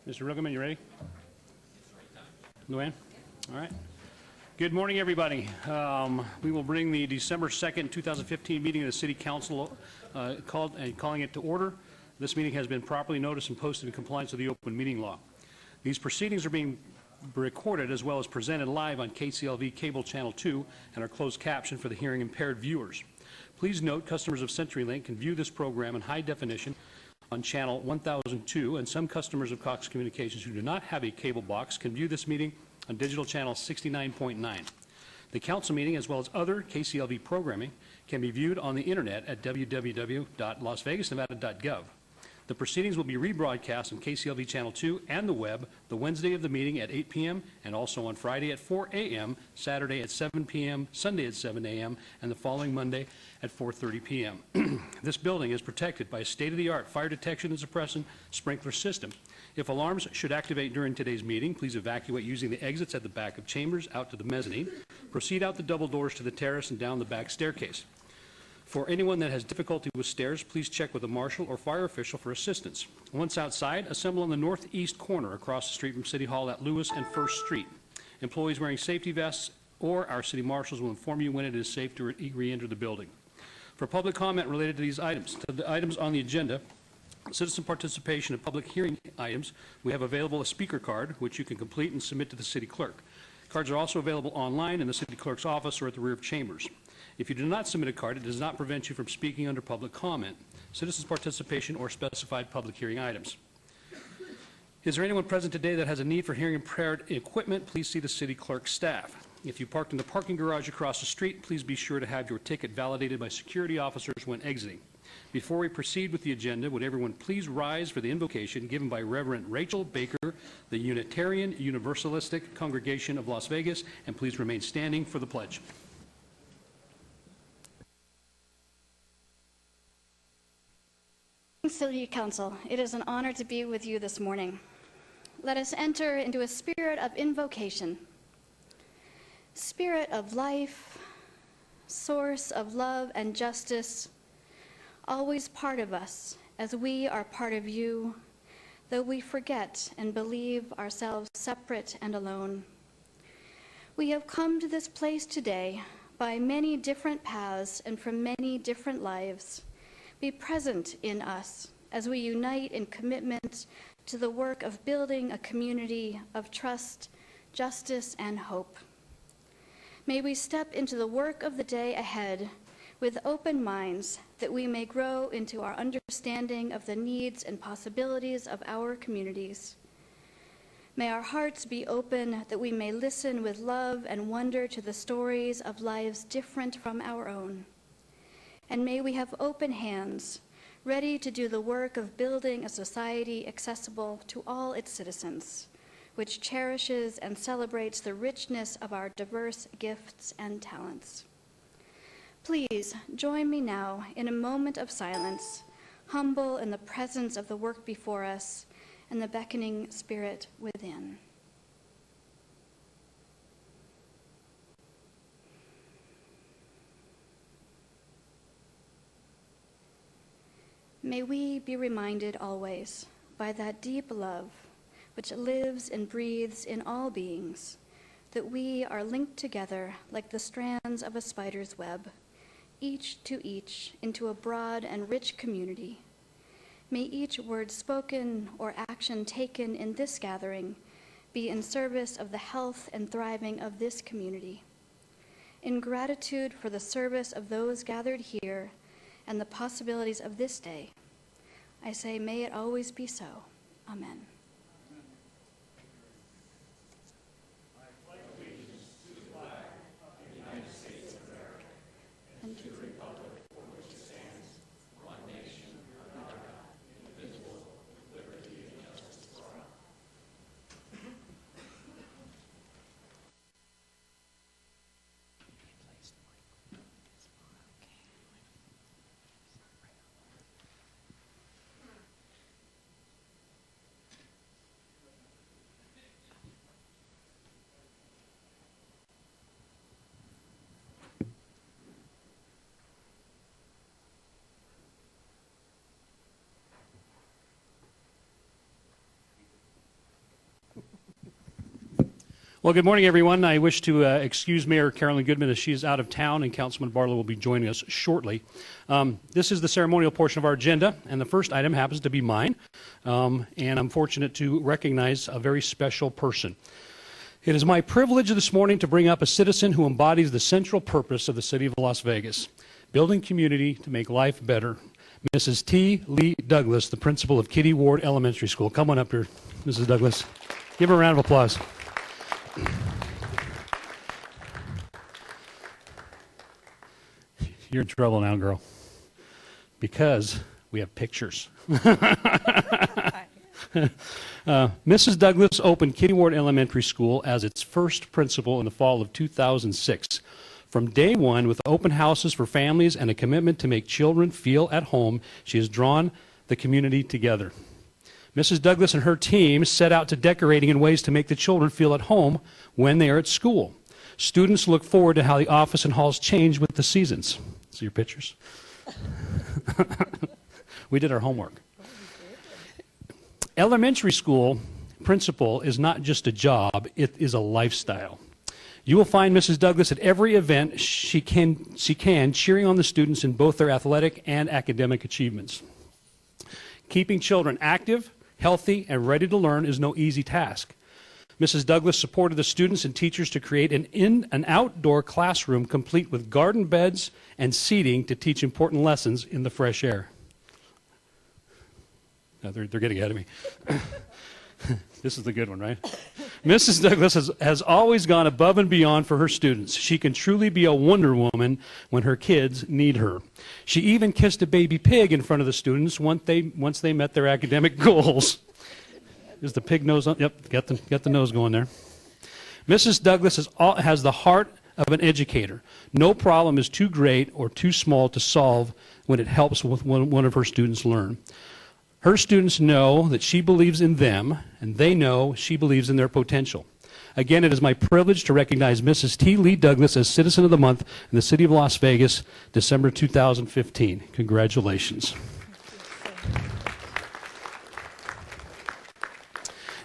Mr. Rugelman, you ready? Luann? All right. Good morning, everybody. We will bring the December 2nd, 2015 meeting of the City Council calling it to order. This meeting has been properly noticed and posted in compliance with the open meeting law. These proceedings are being recorded as well as presented live on KCLV Cable Channel 2 and are closed captioned for the hearing impaired viewers. Please note customers of CenturyLink can view this program in high definition on channel 1002, and some customers of Cox Communications who do not have a cable box can view this meeting on digital channel 69.9. The council meeting, as well as other KCLV programming, can be viewed on the internet at www.lasvegasnevada.gov. The proceedings will be rebroadcast on KCLV Channel 2 and the web the Wednesday of the meeting at 8 p.m. and also on Friday at 4 a.m., Saturday at 7 p.m., Sunday at 7 a.m., and the following Monday at 4:30 p.m. This building is protected by a state-of-the-art fire detection and suppression sprinkler system. If alarms should activate during today's meeting, please evacuate using the exits at the back of chambers out to the mezzanine. Proceed out the double doors to the terrace and down the back staircase. For anyone that has difficulty with stairs, please check with a marshal or fire official for assistance. Once outside, assemble on the northeast corner across the street from City Hall at Lewis and 1st Street. Employees wearing safety vests or our city marshals will inform you when it is safe to re-enter the building. For public comment related to these items, on the agenda, citizen participation and public hearing items, we have available a speaker card, which you can complete and submit to the city clerk. Cards are also available online in the city clerk's office or at the rear of chambers. If you do not submit a card, it does not prevent you from speaking under public comment, citizens participation, or specified public hearing items. Is there anyone present today that has a need for hearing impaired equipment? Please see the city clerk's staff. If you parked in the parking garage across the street, please be sure to have your ticket validated by security officers when exiting. Before we proceed with the agenda, would everyone please rise for the invocation given by Reverend Rachel Baker, the Unitarian Universalistic Congregation of Las Vegas, and please remain standing for the pledge. City Council, it is an honor to be with you this morning. Let us enter into a spirit of invocation. Spirit of life, source of love and justice, always part of us as we are part of you, though we forget and believe ourselves separate and alone. We have come to this place today by many different paths and from many different lives. Be present in us as we unite in commitment to the work of building a community of trust, justice, and hope. May we step into the work of the day ahead with open minds that we may grow into our understanding of the needs and possibilities of our communities. May our hearts be open that we may listen with love and wonder to the stories of lives different from our own. And may we have open hands, ready to do the work of building a society accessible to all its citizens, which cherishes and celebrates the richness of our diverse gifts and talents. Please join me now in a moment of silence, humble in the presence of the work before us and the beckoning spirit within. May we be reminded always by that deep love which lives and breathes in all beings, that we are linked together like the strands of a spider's web, each to each into a broad and rich community. May each word spoken or action taken in this gathering be in service of the health and thriving of this community. In gratitude for the service of those gathered here and the possibilities of this day, I say, may it always be so. Amen. And to the republic for which it stands, one nation, under God, indivisible, with liberty and justice for all. Well, good morning, everyone. I wish to excuse Mayor Carolyn Goodman as she is out of town, and Councilman Barlow will be joining us shortly. This is the ceremonial portion of our agenda, and the first item happens to be mine, and I'm fortunate to recognize a very special person. It is my privilege this morning to bring up a citizen who embodies the central purpose of the City of Las Vegas, building community to make life better. Mrs. T. Lee Douglas, the principal of Kitty Ward Elementary School. Come on up here, Mrs. Douglas. Give her a round of applause. You're in trouble now, girl, because we have pictures. Mrs. Douglas opened Kitty Ward Elementary School as its first principal in the fall of 2006. From day one, with open houses for families and a commitment to make children feel at home, she has drawn the community together. Mrs. Douglas and her team set out to decorating in ways to make the children feel at home when they are at school. Students look forward to how the office and halls change with the seasons. See your pictures? We did our homework. Elementary school principal is not just a job, it is a lifestyle. You will find Mrs. Douglas at every event she can cheering on the students in both their athletic and academic achievements. Keeping children active, healthy, and ready to learn is no easy task. Mrs. Douglas supported the students and teachers to create an outdoor classroom complete with garden beds and seating to teach important lessons in the fresh air. No, they're getting ahead of me. This is the good one, right? Mrs. Douglas has always gone above and beyond for her students. She can truly be a Wonder Woman when her kids need her. She even kissed a baby pig in front of the students once they met their academic goals. Is the pig nose on? Yep, got the nose going there. Mrs. Douglas has the heart of an educator. No problem is too great or too small to solve when it helps with one of her students learn. Her students know that she believes in them, and they know she believes in their potential. Again, it is my privilege to recognize Mrs. T. Lee Douglas as Citizen of the Month in the City of Las Vegas, December 2015. Congratulations.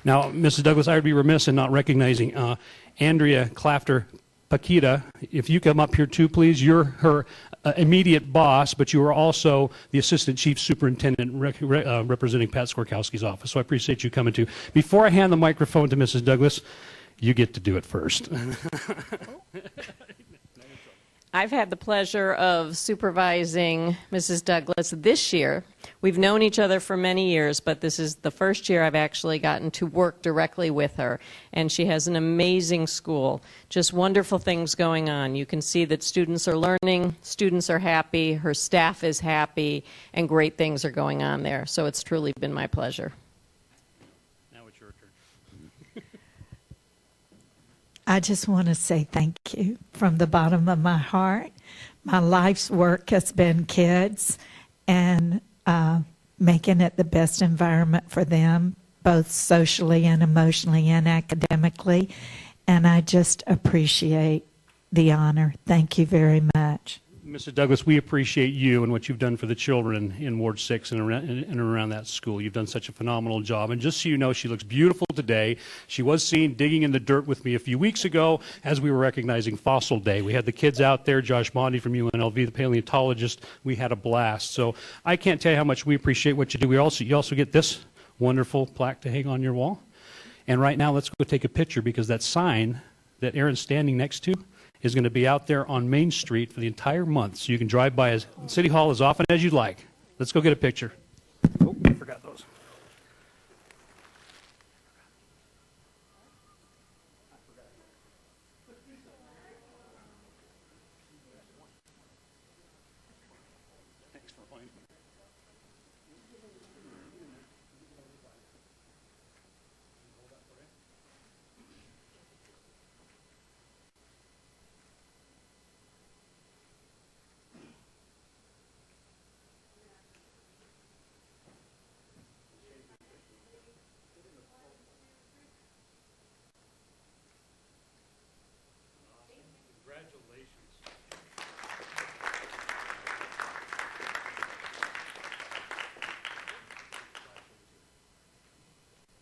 Now, Mrs. Douglas, I would be remiss in not recognizing Andrea Clafter Paquita. If you come up here too, please. You're her immediate boss, but you are also the Assistant Chief Superintendent representing Pat Skorkowski's office. So I appreciate you coming too. Before I hand the microphone to Mrs. Douglas, you get to do it first. I've had the pleasure of supervising Mrs. Douglas this year. We've known each other for many years, but this is the first year I've actually gotten to work directly with her. And she has an amazing school, just wonderful things going on. You can see that students are learning, students are happy, her staff is happy, and great things are going on there. So it's truly been my pleasure. Now it's your turn. I just want to say thank you from the bottom of my heart. My life's work has been kids and making it the best environment for them, both socially and emotionally and academically. And I just appreciate the honor. Thank you very much. Mrs. Douglas, we appreciate you and what you've done for the children in Ward 6 and around that school. You've done such a phenomenal job. And just so you know, she looks beautiful today. She was seen digging in the dirt with me a few weeks ago as we were recognizing Fossil Day. We had the kids out there, Josh Bondi from UNLV, the paleontologist. We had a blast. So I can't tell you how much we appreciate what you do. You also get this wonderful plaque to hang on your wall. And right now, let's go take a picture because that sign that Aaron's standing next to is going to be out there on Main Street for the entire month. So you can drive by City Hall as often as you'd like. Let's go get a picture. Oh, I forgot those. Thanks for finding me.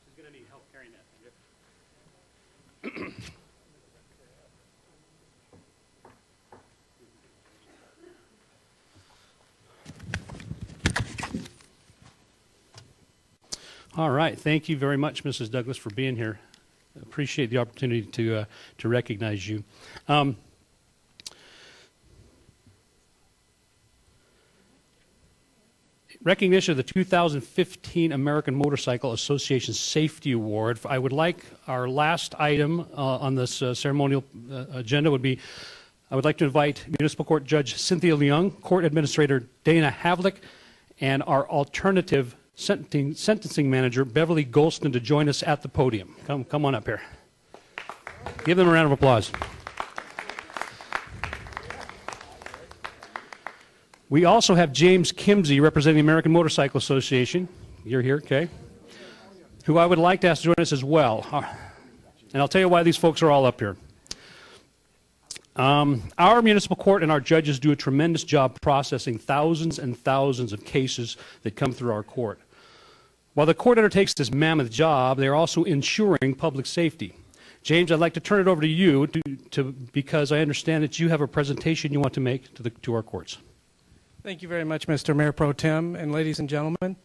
She's going to need help carrying that thing. All right. Thank you very much, Mrs. Douglas, for being here. Appreciate the opportunity to recognize you. Recognition of the 2015 American Motorcycle Association Safety Award. I would like our last item on this ceremonial agenda would be, I would like to invite Municipal Court Judge Cynthia Leung, Court Administrator Dana Havlick, and our alternative sentencing manager Beverly Golston to join us at the podium. Come on up here. Give them a round of applause. We also have James Kimsey, representing the American Motorcycle Association. You're here, okay? Who I would like to ask to join us as well. And I'll tell you why these folks are all up here. Our municipal court and our judges do a tremendous job processing thousands and thousands of cases that come through our court. While the court undertakes this mammoth job, they are also ensuring public safety. James, I'd like to turn it over to you because I understand that you have a presentation you want to make to our courts. Thank you very much, Mr. Mayor Pro Tem and ladies and gentlemen.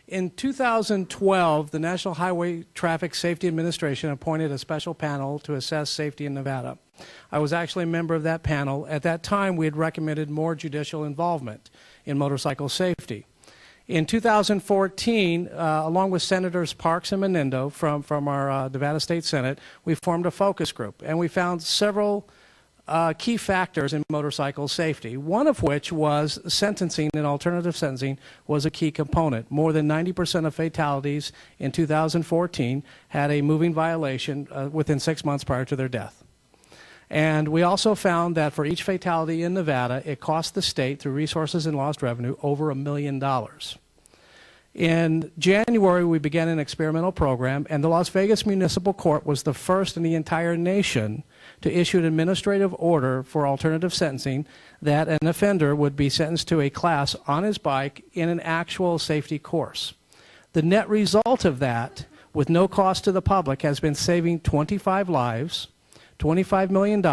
In 2012, the National Highway Traffic Safety Administration appointed a special panel to assess safety in Nevada. I was actually a member of that panel. At that time, we had recommended more judicial involvement in motorcycle safety. In 2014, along with Senators Parks and Menendo from our Nevada State Senate, we formed a focus group, and we found several key factors in motorcycle safety, one of which was sentencing and alternative sentencing was a key component. More than 90% of fatalities in 2014 had a moving violation within 6 months prior to their death. And we also found that for each fatality in Nevada, it cost the state, through resources and lost revenue, over $1 million. In January, we began an experimental program, and the Las Vegas Municipal Court was the first in the entire nation to issue an administrative order for alternative sentencing that an offender would be sentenced to a class on his bike in an actual safety course. The net result of that, with no cost to the public, has been saving 25 lives, $25 million,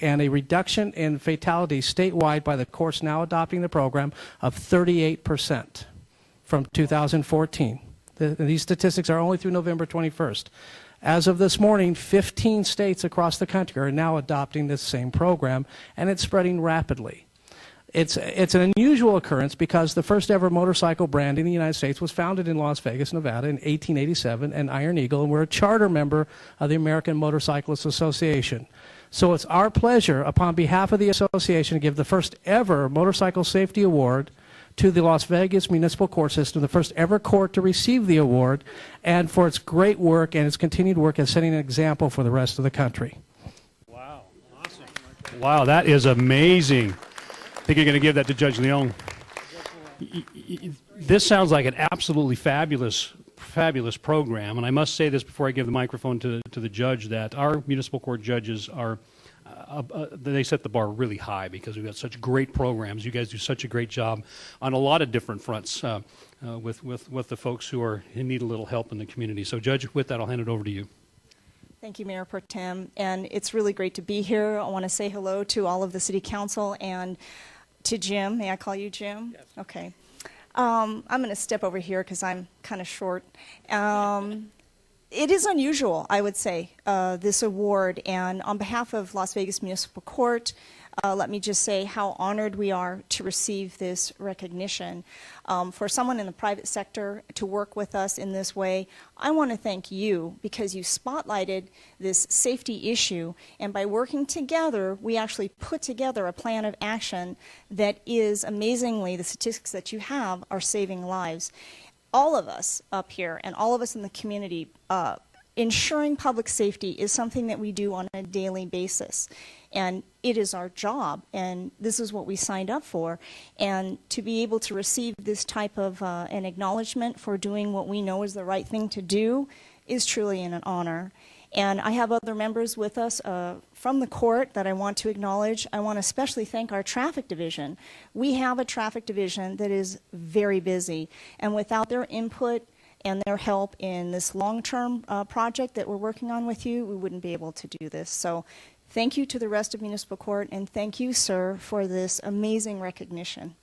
and a reduction in fatalities statewide by the courts now adopting the program of 38% from 2014. These statistics are only through November 21st. As of this morning, 15 states across the country are now adopting this same program, and it's spreading rapidly. It's an unusual occurrence because the first ever motorcycle brand in the United States was founded in Las Vegas, Nevada in 1887, and Iron Eagle, and we're a charter member of the American Motorcyclists Association. So it's our pleasure, upon behalf of the association, to give the first ever Motorcycle Safety Award to the Las Vegas Municipal Court System, the first ever court to receive the award, and for its great work and its continued work as setting an example for the rest of the country. Wow, awesome. Wow, that is amazing. I think you're going to give that to Judge Leung. This sounds like an absolutely fabulous program, and I must say this before I give the microphone to the judge, that our municipal court judges are they set the bar really high because we've got such great programs. You guys do such a great job on a lot of different fronts with the folks who need a little help in the community. So, Judge, with that, I'll hand it over to you. Thank you, Mayor Pro Tem, and it's really great to be here. I want to say hello to all of the City Council and to Jim. May I call you Jim? Yes. Okay. I'm going to step over here because I'm kind of short. It is unusual, I would say, this award, and on behalf of Las Vegas Municipal Court, let me just say how honored we are to receive this recognition. For someone in the private sector to work with us in this way, I want to thank you because you spotlighted this safety issue, and by working together, we actually put together a plan of action that is, amazingly, the statistics that you have are saving lives. All of us up here and all of us in the community, ensuring public safety is something that we do on a daily basis. And it is our job, and this is what we signed up for. And to be able to receive this type of an acknowledgement for doing what we know is the right thing to do is truly an honor. And I have other members with us from the court that I want to acknowledge. I want to especially thank our traffic division. We have a traffic division that is very busy, and without their input and their help in this long-term project that we're working on with you, we wouldn't be able to do this. So thank you to the rest of Municipal Court, and thank you, sir, for this amazing recognition.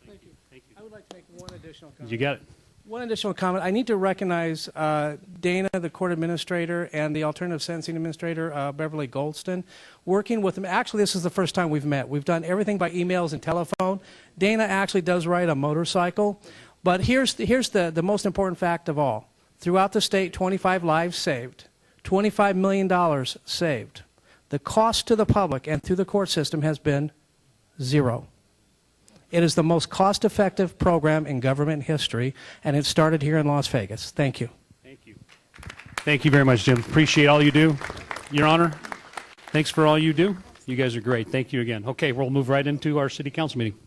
Thank you. Thank you. I would like to make one additional comment. You got it. One additional comment. I need to recognize Dana, the court administrator, and the alternative sentencing administrator, Beverly Goldston, working with them. Actually, this is the first time we've met. We've done everything by emails and telephone. Dana actually does ride a motorcycle. But here's the most important fact of all. Throughout the state, 25 lives saved, $25 million saved. The cost to the public and through the court system has been zero. It is the most cost-effective program in government history, and it started here in Las Vegas. Thank you. Thank you. Thank you very much, Jim. Appreciate all you do. Your Honor, thanks for all you do. You guys are great. Thank you again. Okay, we'll move right into our city council meeting.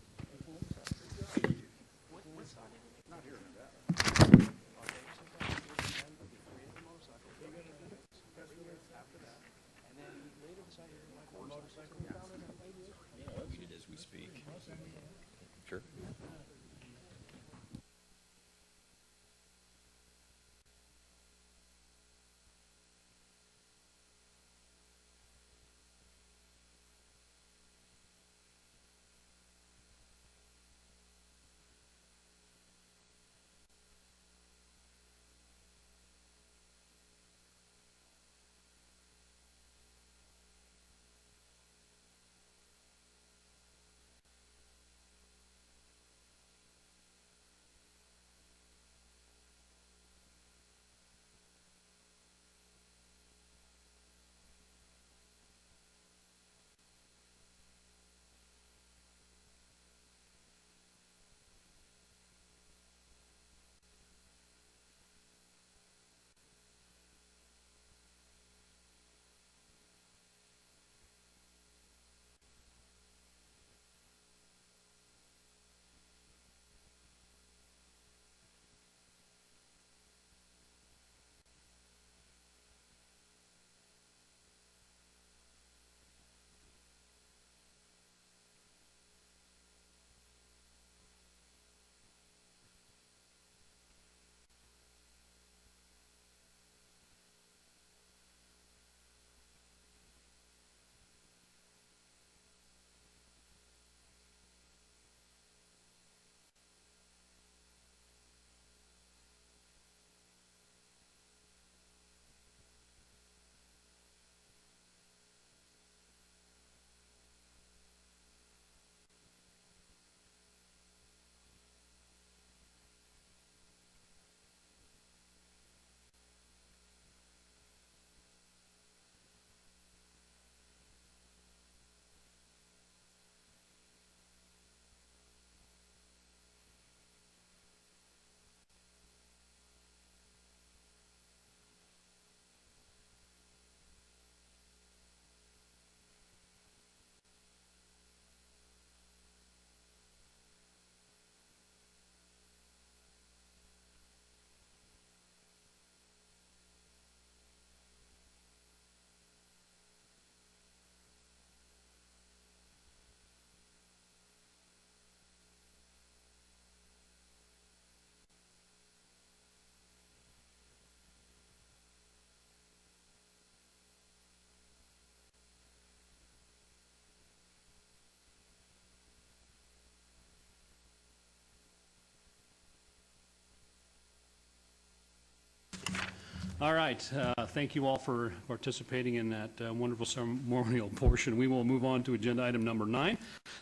All right. Thank you all for participating in that wonderful ceremonial portion. We will move on to agenda item number 9.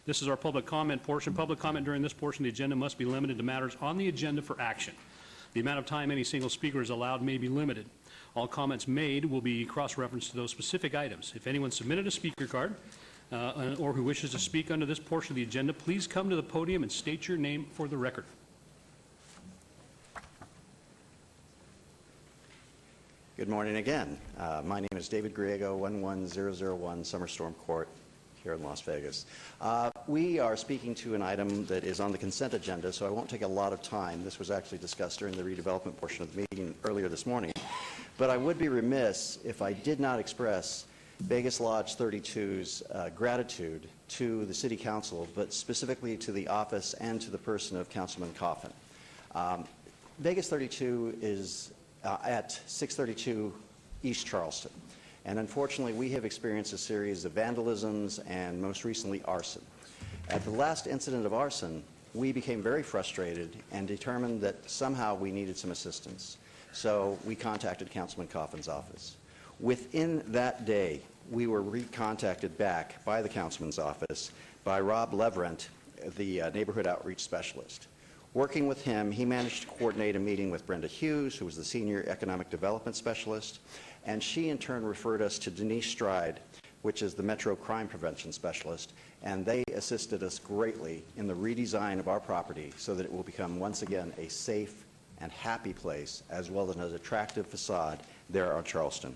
This is our public comment portion. Public comment during this portion of the agenda must be limited to matters on the agenda for action. The amount of time any single speaker is allowed may be limited. All comments made will be cross-referenced to those specific items. If anyone submitted a speaker card or who wishes to speak under this portion of the agenda, please come to the podium and state your name for the record. Good morning again. My name is David Griego, 11001 Summer Storm Court here in Las Vegas. We are speaking to an item that is on the consent agenda, so I won't take a lot of time. This was actually discussed during the redevelopment portion of the meeting earlier this morning. But I would be remiss if I did not express Vegas Lodge 32's gratitude to the City Council, but specifically to the office and to the person of Councilman Coffin. Vegas 32 is at 632 East Charleston. And unfortunately, we have experienced a series of vandalisms and most recently arson. At the last incident of arson, we became very frustrated and determined that somehow we needed some assistance. So we contacted Councilman Coffin's office. Within that day, we were recontacted back by the councilman's office by Rob Leverent, the neighborhood outreach specialist. Working with him, he managed to coordinate a meeting with Brenda Hughes, who was the senior economic development specialist, and she in turn referred us to Denise Stride, which is the Metro Crime Prevention Specialist, and they assisted us greatly in the redesign of our property so that it will become once again a safe and happy place, as well as an attractive facade there on Charleston.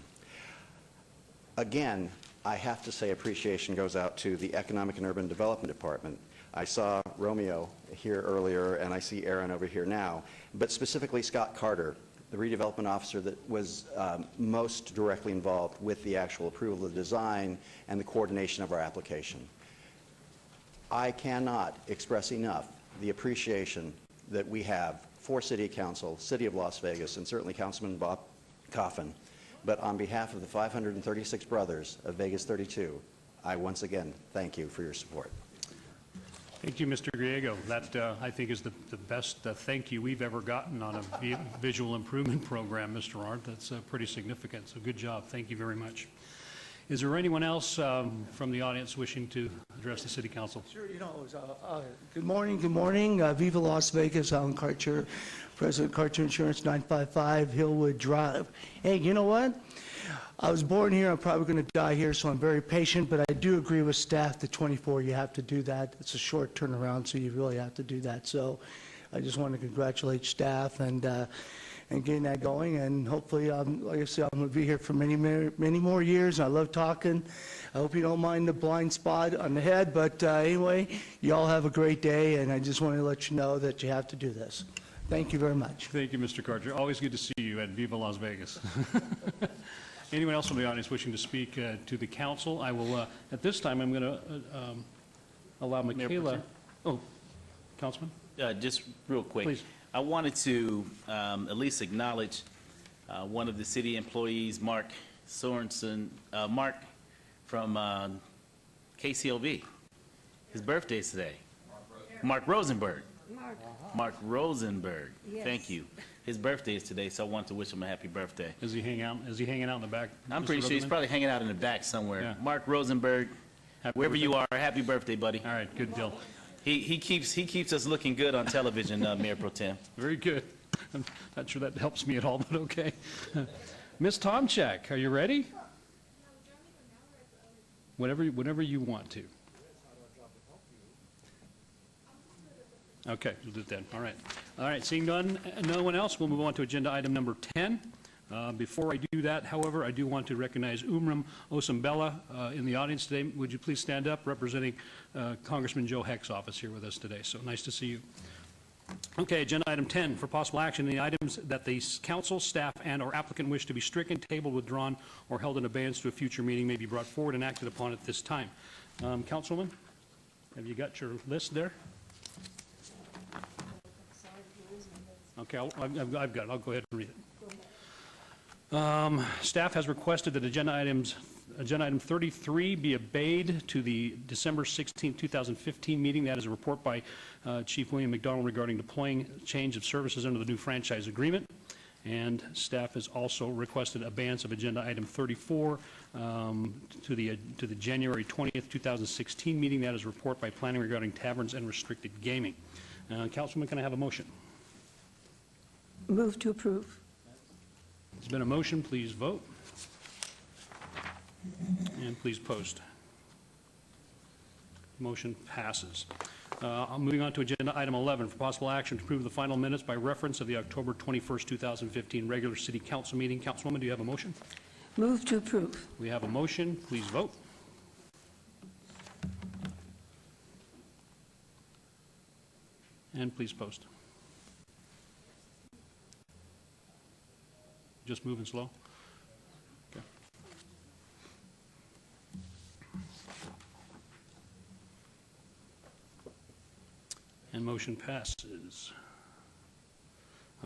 Again, I have to say appreciation goes out to the Economic and Urban Development Department. I saw Romeo here earlier, and I see Aaron over here now, but specifically Scott Carter, the redevelopment officer that was most directly involved with the actual approval of the design and the coordination of our application. I cannot express enough the appreciation that we have for City Council, City of Las Vegas, and certainly Councilman Bob Coffin. But on behalf of the 536 brothers of Vegas 32, I once again thank you for your support. Thank you, Mr. Griego. That, I think, is the best thank you we've ever gotten on a visual improvement program, Mr. Arndt. That's pretty significant, so good job. Thank you very much. Is there anyone else from the audience wishing to address the City Council? Sure, good morning, Viva Las Vegas, Alan Karcher, President Karcher Insurance, 955 Hillwood Drive. Hey, you know what? I was born here, I'm probably going to die here, so I'm very patient, but I do agree with staff that 24, you have to do that. It's a short turnaround, so you really have to do that. So I just want to congratulate staff and getting that going, and hopefully, like I said, I'm going to be here for many more years. I love talking. I hope you don't mind the blind spot on the head, but anyway, you all have a great day, and I just want to let you know that you have to do this. Thank you very much. Thank you, Mr. Karcher. Always good to see you at Viva Las Vegas. Anyone else from the audience wishing to speak to the council? I will, at this time, I'm going to allow Michaela. Oh, Councilman? Just real quick. Please. I wanted to at least acknowledge one of the city employees, Mark Sorensen, Mark from KCLV. His birthday is today. Mark Rosenberg. Mark Rosenberg. Yes. Thank you. His birthday is today, so I want to wish him a happy birthday. Is he hanging out in the back? I'm Mr. pretty sure he's Rosenberg? probably hanging out in the back somewhere. Yeah. Mark Rosenberg, wherever you are, happy birthday, buddy. All right, good deal. He keeps us looking good on television, Mayor Pro Tem. Very good. I'm not sure that helps me at all, but okay. Ms. Tomchak, are you ready? Whenever you want to. Okay, we'll do it then. All right. All right, seeing none, no one else, we'll move on to agenda item number 10. Before I do that, however, I do want to recognize Umram Osambella in the audience today. Would you please stand up, representing Congressman Joe Heck's office here with us today. So nice to see you. Okay, agenda item 10, for possible action, the items that the council, staff, and/or applicant wish to be stricken, tabled, withdrawn, or held in abeyance to a future meeting may be brought forward and acted upon at this time. Councilwoman, have you got your list there? Okay, I've got it. I'll go ahead and read it. Staff has requested that agenda item 33 be obeyed to the December 16, 2015 meeting. That is a report by Chief William McDonald regarding deploying change of services under the new franchise agreement. And staff has also requested abeyance of agenda item 34 to the January 20th, 2016 meeting. That is a report by planning regarding taverns and restricted gaming. Councilman, can I have a motion? Move to approve. There's been a motion. Please vote. And please post. Motion passes. Moving on to agenda item 11 for possible action to approve the final minutes by reference of the October 21st, 2015 regular city council meeting. Councilwoman, do you have a motion? Move to approve. We have a motion. Please vote. And please post. Just moving slow. Okay. And motion passes.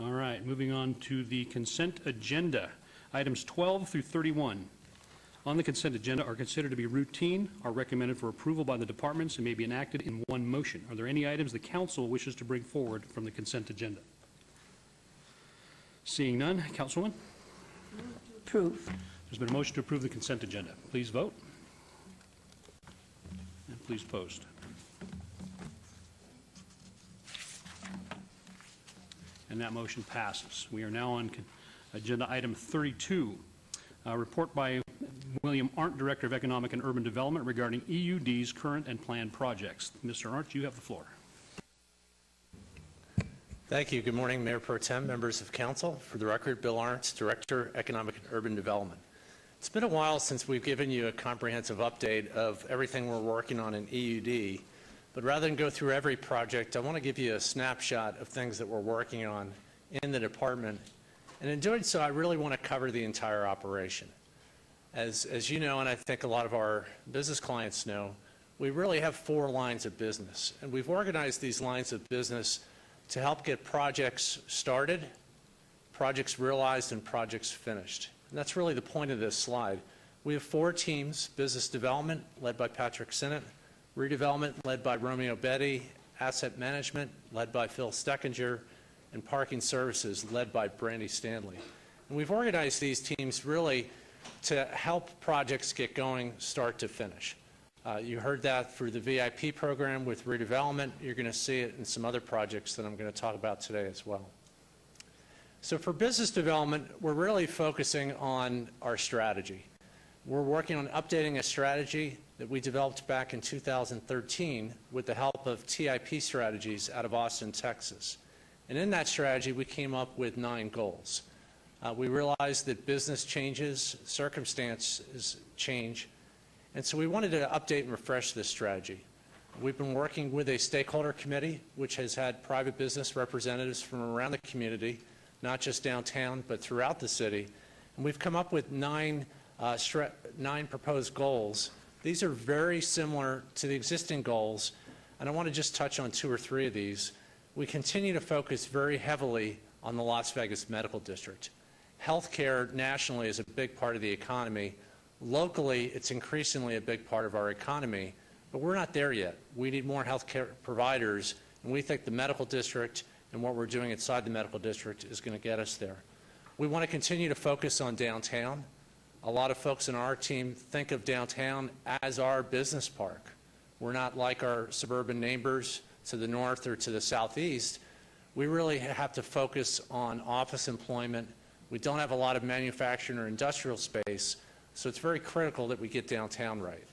All right, moving on to the consent agenda. Items 12 through 31. on the consent agenda are considered to be routine, are recommended for approval by the departments, and may be enacted in one motion. Are there any items the council wishes to bring forward from the consent agenda? Seeing none, Councilwoman? Approve. There's been a motion to approve the consent agenda. Please vote. And please post. And that motion passes. We are now on agenda item 32, report by William Arndt, Director of Economic and Urban Development, regarding EUD's current and planned projects. Mr. Arndt, you have the floor. Thank you. Good morning, Mayor Pro Tem, members of council. For the record, Bill Arndt, Director, Economic and Urban Development. It's been a while since we've given you a comprehensive update of everything we're working on in EUD, but rather than go through every project, I want to give you a snapshot of things that we're working on in the department. And in doing so, I really want to cover the entire operation. As you know, and I think a lot of our business clients know, we really have 4 lines of business. And we've organized these lines of business to help get projects started, projects realized, and projects finished. And that's really the point of this slide. We have 4 teams: business development, led by Patrick Sinnott; redevelopment, led by Romeo Betty; asset management, led by Phil Steckinger; and parking services, led by Brandy Stanley. And we've organized these teams really to help projects get going start to finish. You heard that through the VIP program with redevelopment. You're going to see it in some other projects that I'm going to talk about today as well. So for business development, we're really focusing on our strategy. We're working on updating a strategy that we developed back in 2013 with the help of TIP Strategies out of Austin, Texas. And in that strategy, we came up with 9 goals. We realized that business changes, circumstances change, and so we wanted to update and refresh this strategy. We've been working with a stakeholder committee, which has had private business representatives from around the community, not just downtown, but throughout the city. And we've come up with 9 proposed goals. These are very similar to the existing goals, and I want to just touch on 2 or 3 of these. We continue to focus very heavily on the Las Vegas Medical District. Healthcare nationally is a big part of the economy. Locally, it's increasingly a big part of our economy, but we're not there yet. We need more healthcare providers, and we think the medical district and what we're doing inside the medical district is going to get us there. We want to continue to focus on downtown. A lot of folks in our team think of downtown as our business park. We're not like our suburban neighbors to the north or to the southeast. We really have to focus on office employment. We don't have a lot of manufacturing or industrial space, so it's very critical that we get downtown right.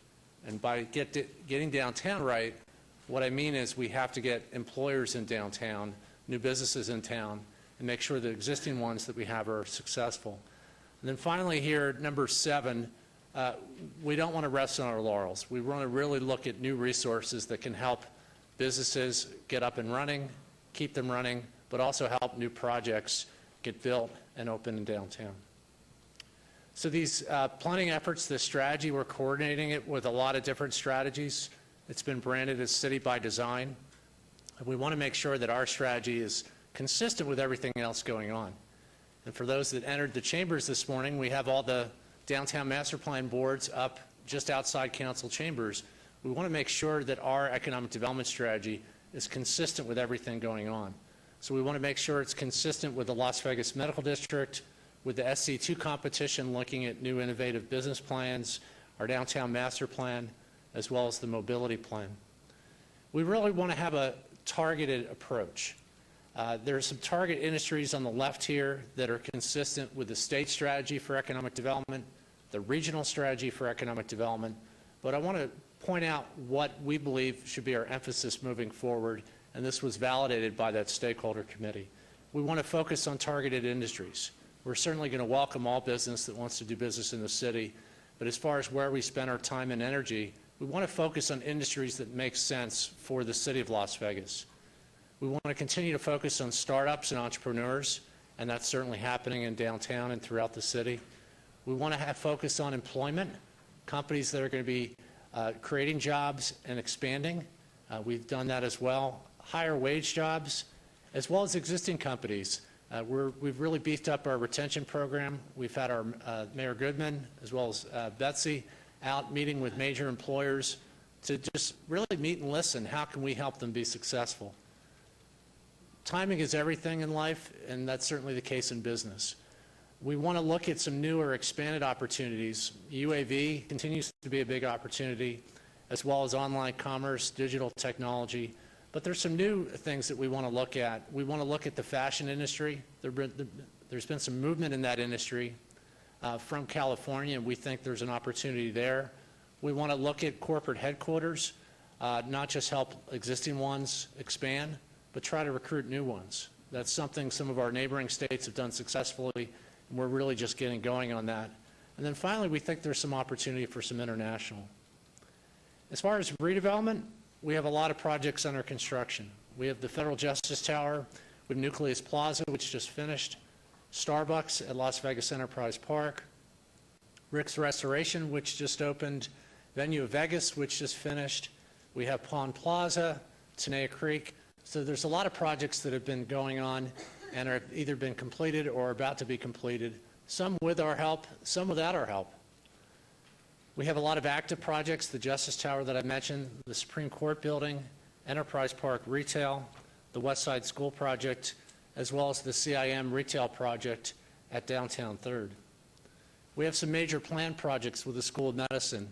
And by getting downtown right, what I mean is we have to get employers in downtown, new businesses in town, and make sure the existing ones that we have are successful. And then finally here, number 7, we don't want to rest on our laurels. We want to really look at new resources that can help businesses get up and running, keep them running, but also help new projects get built and open in downtown. So these planning efforts, this strategy, we're coordinating it with a lot of different strategies. It's been branded as City by Design. And we want to make sure that our strategy is consistent with everything else going on. And for those that entered the chambers this morning, we have all the downtown master plan boards up just outside council chambers. We want to make sure that our economic development strategy is consistent with everything going on. So we want to make sure it's consistent with the Las Vegas Medical District, with the SC2 competition looking at new innovative business plans, our downtown master plan, as well as the mobility plan. We really want to have a targeted approach. There are some target industries on the left here that are consistent with the state strategy for economic development, the regional strategy for economic development, but I want to point out what we believe should be our emphasis moving forward, and this was validated by that stakeholder committee. We want to focus on targeted industries. We're certainly going to welcome all business that wants to do business in the city, but as far as where we spend our time and energy, we want to focus on industries that make sense for the city of Las Vegas. We want to continue to focus on startups and entrepreneurs, and that's certainly happening in downtown and throughout the city. We want to have focus on employment, companies that are going to be creating jobs and expanding. We've done that as well. Higher wage jobs, as well as existing companies We've really beefed up our retention program. We've had our Mayor Goodman as well as Betsy out meeting with major employers to just really meet and listen. How can we help them be successful? Timing is everything in life, and that's certainly the case in business. We want to look at some newer expanded opportunities. UAV continues to be a big opportunity, as well as online commerce, digital technology. But there's some new things that we want to look at. We want to look at the fashion industry. There's been some movement in that industry from California, and we think there's an opportunity there. We want to look at corporate headquarters, not just help existing ones expand, but try to recruit new ones. That's something some of our neighboring states have done successfully, and we're really just getting going on that. And then finally, we think there's some opportunity for some international. As far as redevelopment, we have a lot of projects under construction. We have the Federal Justice Tower with Nucleus Plaza, which just finished, Starbucks at Las Vegas Enterprise Park, Rick's Restoration, which just opened, Venue of Vegas, which just finished. We have Pond Plaza, Tenaya Creek. So there's a lot of projects that have been going on and are either been completed or about to be completed, some with our help, some without our help. We have a lot of active projects, the Justice Tower that I mentioned, the Supreme Court building, Enterprise Park Retail, the West Side School project, as well as the CIM retail project at Downtown 3rd. We have some major planned projects with the School of Medicine,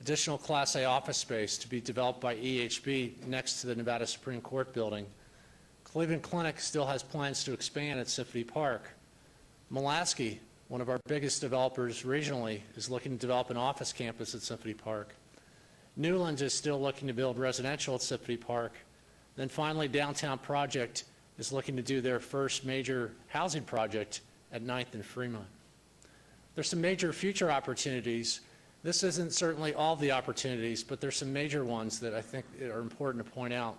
additional Class A office space to be developed by EHB next to the Nevada Supreme Court building. Cleveland Clinic still has plans to expand at Symphony Park. Mulaski, one of our biggest developers regionally, is looking to develop an office campus at Symphony Park. Newlands is still looking to build residential at Symphony Park. Then finally, Downtown Project is looking to do their first major housing project at 9th and Fremont. There's some major future opportunities. This isn't certainly all the opportunities, but there's some major ones that I think are important to point out.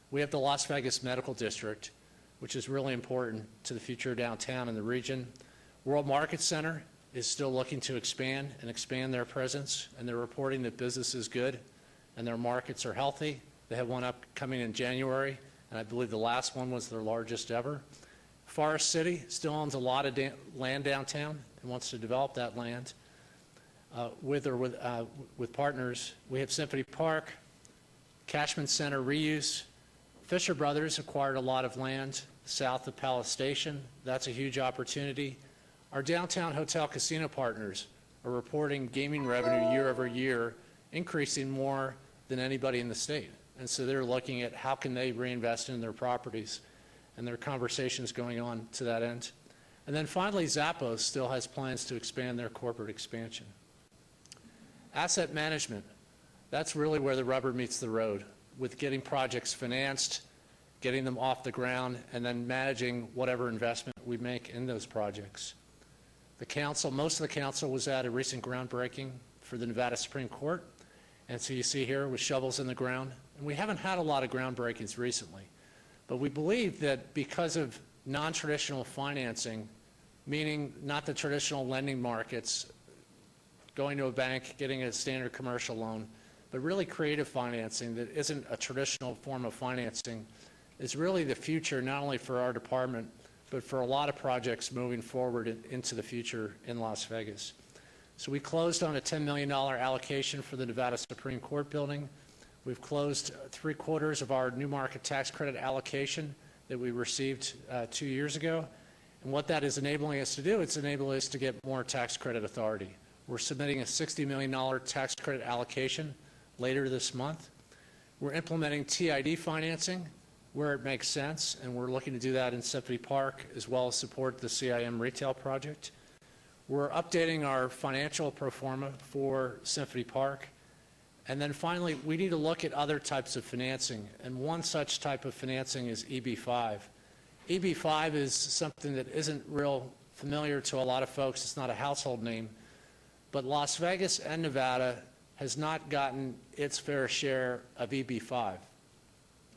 We have the Las Vegas Medical District, which is really important to the future of downtown and the region. World Market Center is still looking to expand their presence, and they're reporting that business is good and their markets are healthy. They have one upcoming in January, and I believe the last one was their largest ever. Forest City still owns a lot of land downtown and wants to develop that land. With partners. We have Symphony Park, Cashman Center reuse. Fisher Brothers acquired a lot of land south of Palace Station. That's a huge opportunity. Our downtown hotel casino partners are reporting gaming revenue year over year, increasing more than anybody in the state. And so they're looking at how can they reinvest in their properties, and there are conversations going on to that end. And then finally, Zappos still has plans to expand their corporate expansion. Asset management, that's really where the rubber meets the road, with getting projects financed, getting them off the ground, and then managing whatever investment we make in those projects. The council, most of the council was at a recent groundbreaking for the Nevada Supreme Court, and so you see here with shovels in the ground. And we haven't had a lot of groundbreakings recently, but we believe that because of non-traditional financing, meaning not the traditional lending markets, going to a bank, getting a standard commercial loan, but really creative financing that isn't a traditional form of financing, is really the future, not only for our department, but for a lot of projects moving forward into the future in Las Vegas. So we closed on a $10 million allocation for the Nevada Supreme Court building. We've closed 3/4 of our new market tax credit allocation that we received 2 years ago. And what that is enabling us to do, it's enabling us to get more tax credit authority. We're submitting a $60 million tax credit allocation later this month. We're implementing TID financing where it makes sense, and we're looking to do that in Symphony Park as well as support the CIM retail project. We're updating our financial pro forma for Symphony Park. And then finally, we need to look at other types of financing, and one such type of financing is EB-5. EB-5 is something that isn't real familiar to a lot of folks. It's not a household name. But Las Vegas and Nevada has not gotten its fair share of EB-5.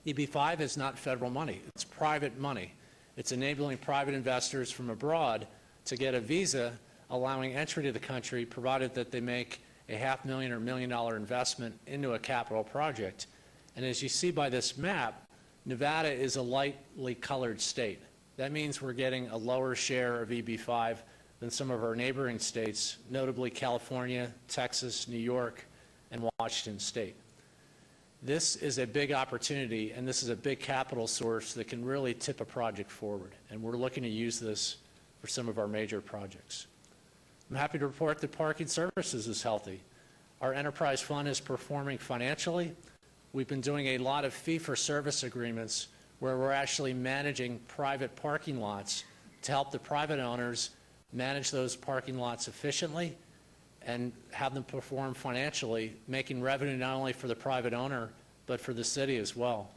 EB-5 is not federal money. It's private money. It's enabling private investors from abroad to get a visa, allowing entry to the country, provided that they make a $500,000 or $1 million investment into a capital project. And as you see by this map, Nevada is a lightly colored state. That means we're getting a lower share of EB5 than some of our neighboring states, notably California, Texas, New York, and Washington State. This is a big opportunity, and this is a big capital source that can really tip a project forward, and we're looking to use this for some of our major projects. I'm happy to report that Parking Services is healthy. Our enterprise fund is performing financially. We've been doing a lot of fee-for-service agreements where we're actually managing private parking lots to help the private owners manage those parking lots efficiently and have them perform financially, making revenue not only for the private owner, but for the city as well.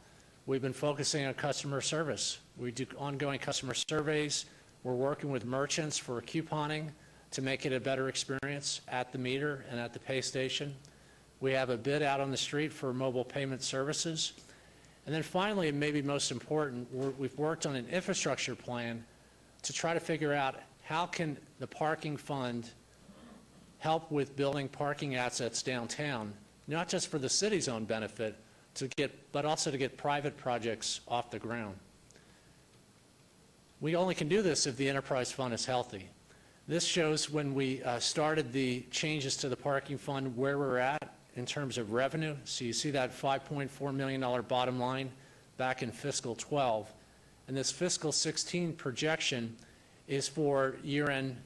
We've been focusing on customer service. We do ongoing customer surveys. We're working with merchants for couponing to make it a better experience at the meter and at the pay station. We have a bid out on the street for mobile payment services. And then finally, and maybe most important, we've worked on an infrastructure plan to try to figure out how can the parking fund help with building parking assets downtown, not just for the city's own benefit, but also to get private projects off the ground. We only can do this if the enterprise fund is healthy. This shows when we started the changes to the parking fund where we're at in terms of revenue. So you see that $5.4 million bottom line back in fiscal 12. And this fiscal 16 projection is for year-end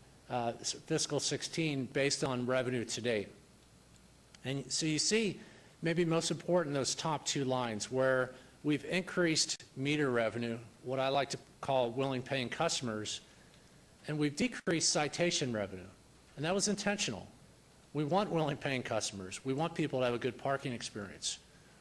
fiscal 16 based on revenue to date. And so you see, maybe most important, those top two lines where we've increased meter revenue, what I like to call willing paying customers, and we've decreased citation revenue. And that was intentional. We want willing paying customers. We want people to have a good parking experience.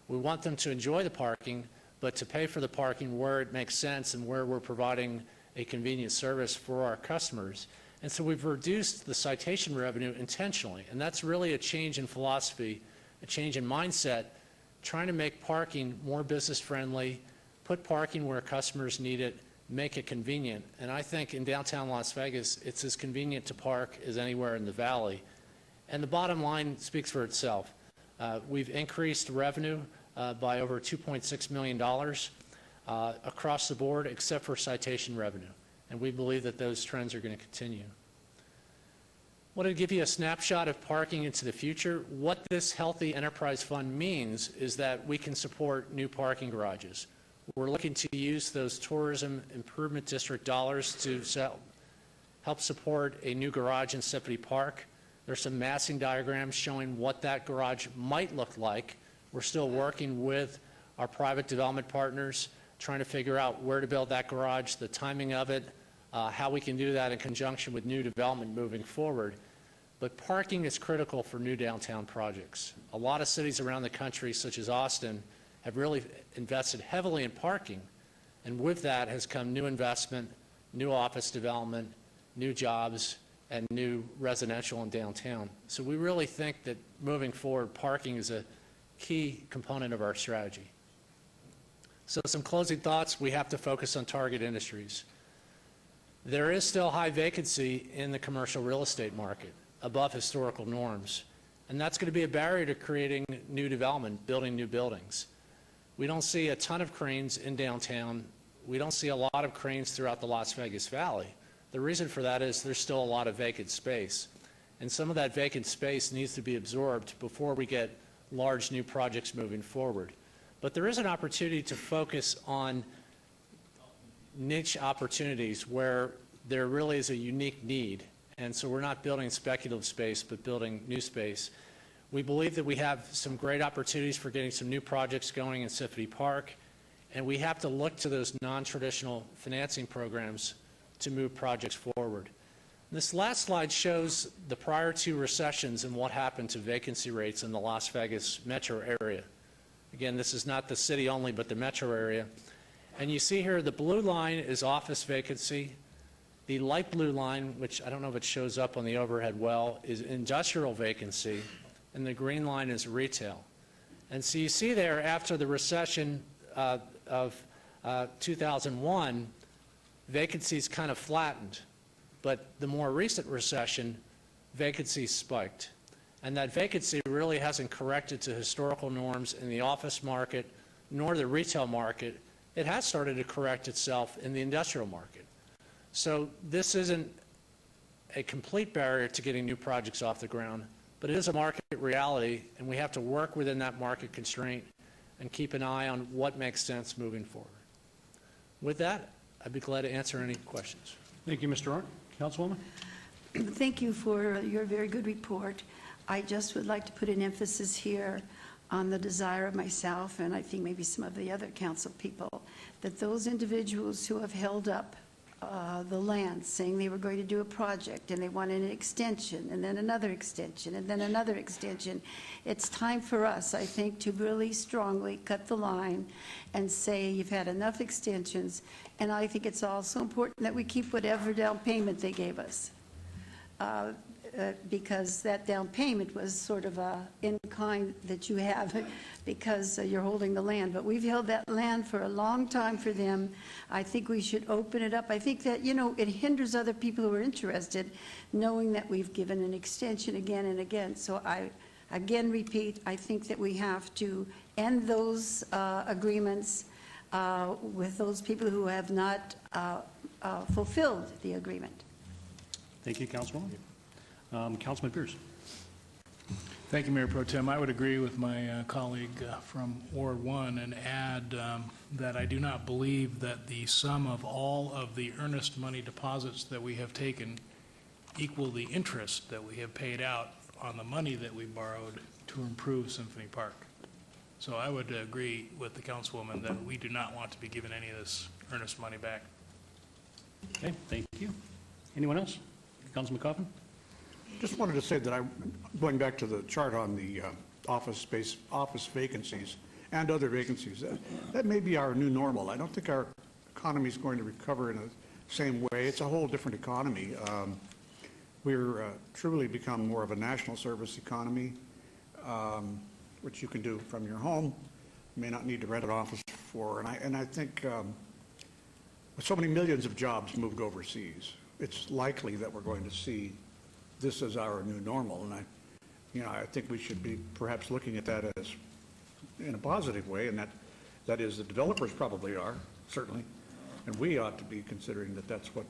We want them to enjoy the parking, but to pay for the parking where it makes sense and where we're providing a convenient service for our customers. And so we've reduced the citation revenue intentionally. And that's really a change in philosophy, a change in mindset, trying to make parking more business friendly, put parking where customers need it, make it convenient. And I think in downtown Las Vegas, it's as convenient to park as anywhere in the valley. And the bottom line speaks for itself. We've increased revenue by over $2.6 million across the board, except for citation revenue. And we believe that those trends are going to continue. I want to give you a snapshot of parking into the future. What this Healthy Enterprise Fund means is that we can support new parking garages. We're looking to use those Tourism Improvement District dollars to help support a new garage in Symphony Park. There's some massing diagrams showing what that garage might look like. We're still working with our private development partners, trying to figure out where to build that garage, the timing of it, how we can do that in conjunction with new development moving forward. But parking is critical for new downtown projects. A lot of cities around the country, such as Austin, have really invested heavily in parking, and with that has come new investment, new office development, new jobs, and new residential in downtown. So we really think that moving forward, parking is a key component of our strategy. So some closing thoughts. We have to focus on target industries. There is still high vacancy in the commercial real estate market, above historical norms, and that's going to be a barrier to creating new development, building new buildings. We don't see a ton of cranes in downtown. We don't see a lot of cranes throughout the Las Vegas Valley. The reason for that is there's still a lot of vacant space, and some of that vacant space needs to be absorbed before we get large new projects moving forward. But there is an opportunity to focus on niche opportunities where there really is a unique need, and so we're not building speculative space, but building new space. We believe that we have some great opportunities for getting some new projects going in Symphony Park, and we have to look to those non-traditional financing programs to move projects forward. This last slide shows the prior two recessions and what happened to vacancy rates in the Las Vegas metro area. Again, this is not the city only, but the metro area. And you see here the blue line is office vacancy. The light blue line, which I don't know if it shows up on the overhead well, is industrial vacancy. And the green line is retail. And so you see there, after the recession of 2001, vacancies kind of flattened. But the more recent recession, vacancies spiked. And that vacancy really hasn't corrected to historical norms in the office market, nor the retail market, it has started to correct itself in the industrial market. So this isn't a complete barrier to getting new projects off the ground, but it is a market reality, and we have to work within that market constraint and keep an eye on what makes sense moving forward. With that, I'd be glad to answer any questions. Thank you, Mr. Arndt. Councilwoman? Thank you for your very good report. I just would like to put an emphasis here on the desire of myself, and I think maybe some of the other council people, that those individuals who have held up the land, saying they were going to do a project, and they wanted an extension, and then another extension, and then another extension. It's time for us, I think, to really strongly cut the line and say you've had enough extensions, and I think it's also important that we keep whatever down payment they gave us. Because that down payment was sort of a in-kind that you have because you're holding the land. But we've held that land for a long time for them. I think we should open it up. I think that, you know, it hinders other people who are interested knowing that we've given an extension again and again. So I again repeat, I think that we have to end those agreements with those people who have not fulfilled the agreement. Thank you, Councilwoman. Councilman Pierce. Thank you, Mayor Pro Tem. I would agree with my colleague from Ward 1 and add that I do not believe that the sum of all of the earnest money deposits that we have taken equal the interest that we have paid out on the money that we borrowed to improve Symphony Park. So I would agree with the Councilwoman that we do not want to be given any of this earnest money back. Okay, thank you. Anyone else? Councilman Coffin? Just wanted to say that I'm going back to the chart on the office vacancies and other vacancies. That may be our new normal. I don't think our economy is going to recover in the same way. It's a whole different economy. We're truly become more of a national service economy, which you can do from your home. You may not need to rent an office for. And I think with so many millions of jobs moved overseas, it's likely that we're going to see this as our new normal, and I think we should be perhaps looking at that as in a positive way, and that is the developers probably are, certainly, and we ought to be considering that that's what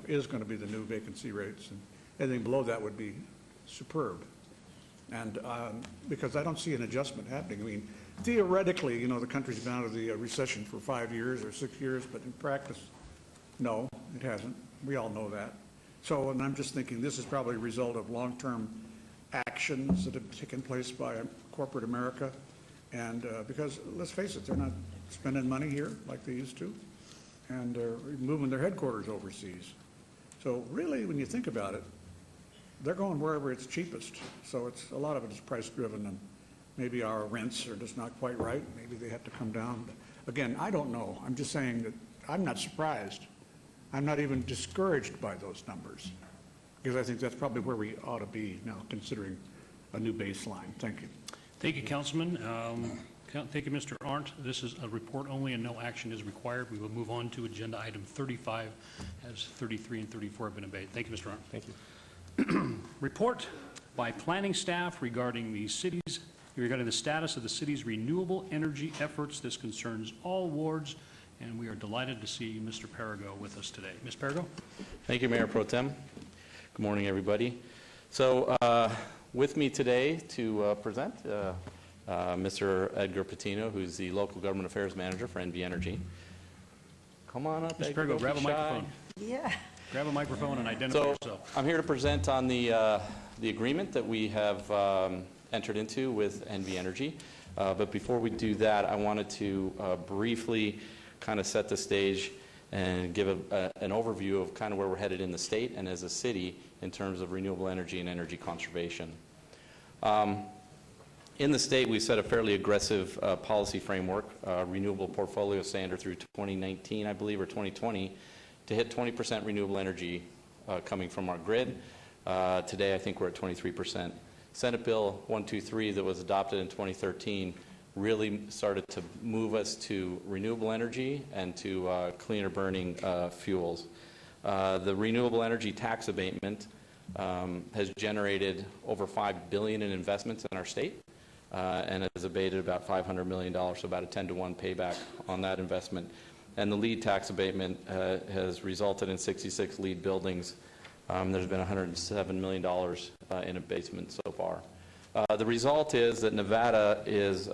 is going to be the new vacancy rates, and anything below that would be superb. And because I don't see an adjustment happening. I mean, theoretically, the country's been out of the recession for 5 years or 6 years, but in practice, no, it hasn't. We all know that. So, and I'm just thinking this is probably a result of long-term actions that have taken place by corporate America. And because, let's face it, they're not spending money here like they used to, and they're moving their headquarters overseas. So really, when you think about it, they're going wherever it's cheapest. So it's a lot of it is price-driven, and maybe our rents are just not quite right. Maybe they have to come down. But again, I don't know. I'm just saying that I'm not surprised. I'm not even discouraged by those numbers, because I think that's probably where we ought to be now, considering a new baseline. Thank you. Thank you, Councilman. Thank you, Mr. Arndt. This is a report only and no action is required. We will move on to agenda item 35 as 33 and 34 have been obeyed. Thank you, Mr. Arndt. Thank you. Report by planning staff regarding the status of the city's renewable energy efforts. This concerns all wards, and we are delighted to see Mr. Perigo with us today. Ms. Perigo? Thank you, Mayor Pro Tem. Good morning, everybody. So with me today to present, Mr. Edgar Patino, who's the Local Government Affairs Manager for NV Energy. Come on up, Ms. Edgar. Perigo, grab a microphone. Yeah. Grab a microphone and identify yourself. I'm here to present on the agreement that we have entered into with NV Energy. But before we do that, I wanted to briefly kind of set the stage and give an overview of kind of where we're headed in the state and as a city in terms of renewable energy and energy conservation. In the state, we set a fairly aggressive policy framework, renewable portfolio standard through 2019, I believe, or 2020, to hit 20% renewable energy coming from our grid. Today, I think we're at 23%. Senate Bill 123 that was adopted in 2013 really started to move us to renewable energy and to cleaner burning fuels. The renewable energy tax abatement has generated over $5 billion in investments in our state. and has abated about $500 million, so about a 10-to-1 payback on that investment. And the LEED tax abatement has resulted in 66 LEED buildings. There's been $107 million in abatement so far. The result is that Nevada is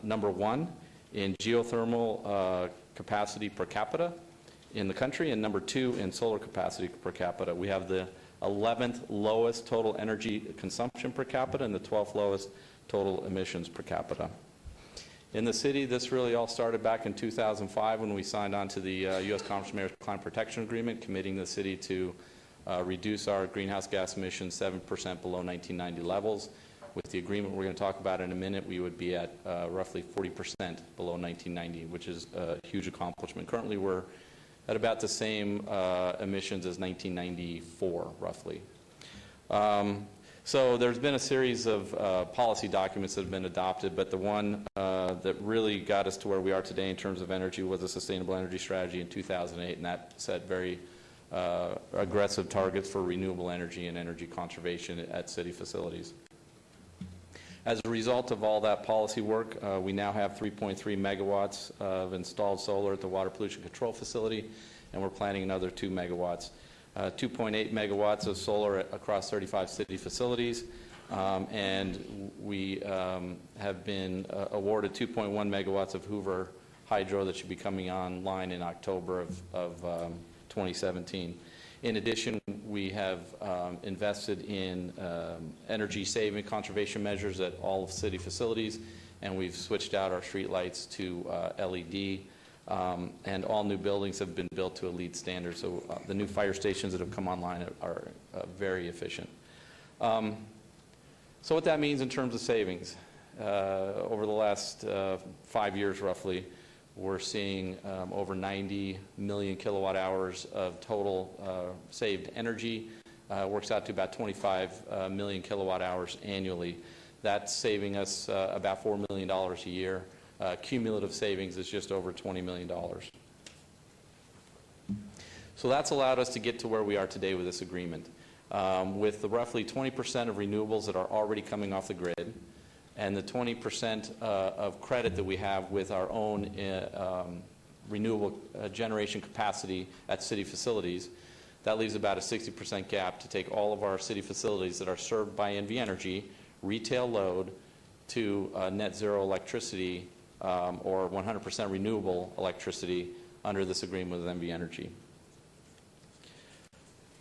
number 1 in geothermal capacity per capita in the country, and number 2 in solar capacity per capita. We have the 11th lowest total energy consumption per capita and the 12th lowest total emissions per capita. In the city, this really all started back in 2005 when we signed on to the U.S. Conference of Mayors Climate Protection Agreement, committing the city to reduce our greenhouse gas emissions 7% below 1990 levels. With the agreement we're going to talk about in a minute, we would be at roughly 40% below 1990, which is a huge accomplishment. Currently, we're at about the same emissions as 1994, roughly. So there's been a series of policy documents that have been adopted, but the one that really got us to where we are today in terms of energy was a sustainable energy strategy in 2008, and that set very aggressive targets for renewable energy and energy conservation at city facilities. As a result of all that policy work, we now have 3.3 megawatts of installed solar at the Water Pollution Control Facility, and we're planning another 2 megawatts. 2.8 megawatts of solar across 35 city facilities, and we have been awarded 2.1 megawatts of Hoover Hydro that should be coming online in October of 2017. In addition, we have invested in energy saving conservation measures at all of city facilities, and we've switched out our street lights to LED, and all new buildings have been built to a LEED standard, so the new fire stations that have come online are very efficient. So what that means in terms of savings, over the last 5 years roughly, we're seeing over 90 million kilowatt hours of total saved energy. Works out to about 25 million kilowatt hours annually. That's saving us about $4 million a year. Cumulative savings is just over $20 million. So that's allowed us to get to where we are today with this agreement. With the roughly 20% of renewables that are already coming off the grid, and the 20% of credit that we have with our own renewable generation capacity at city facilities, that leaves about a 60% gap to take all of our city facilities that are served by NV Energy, retail load, to net zero electricity or 100% renewable electricity under this agreement with NV Energy.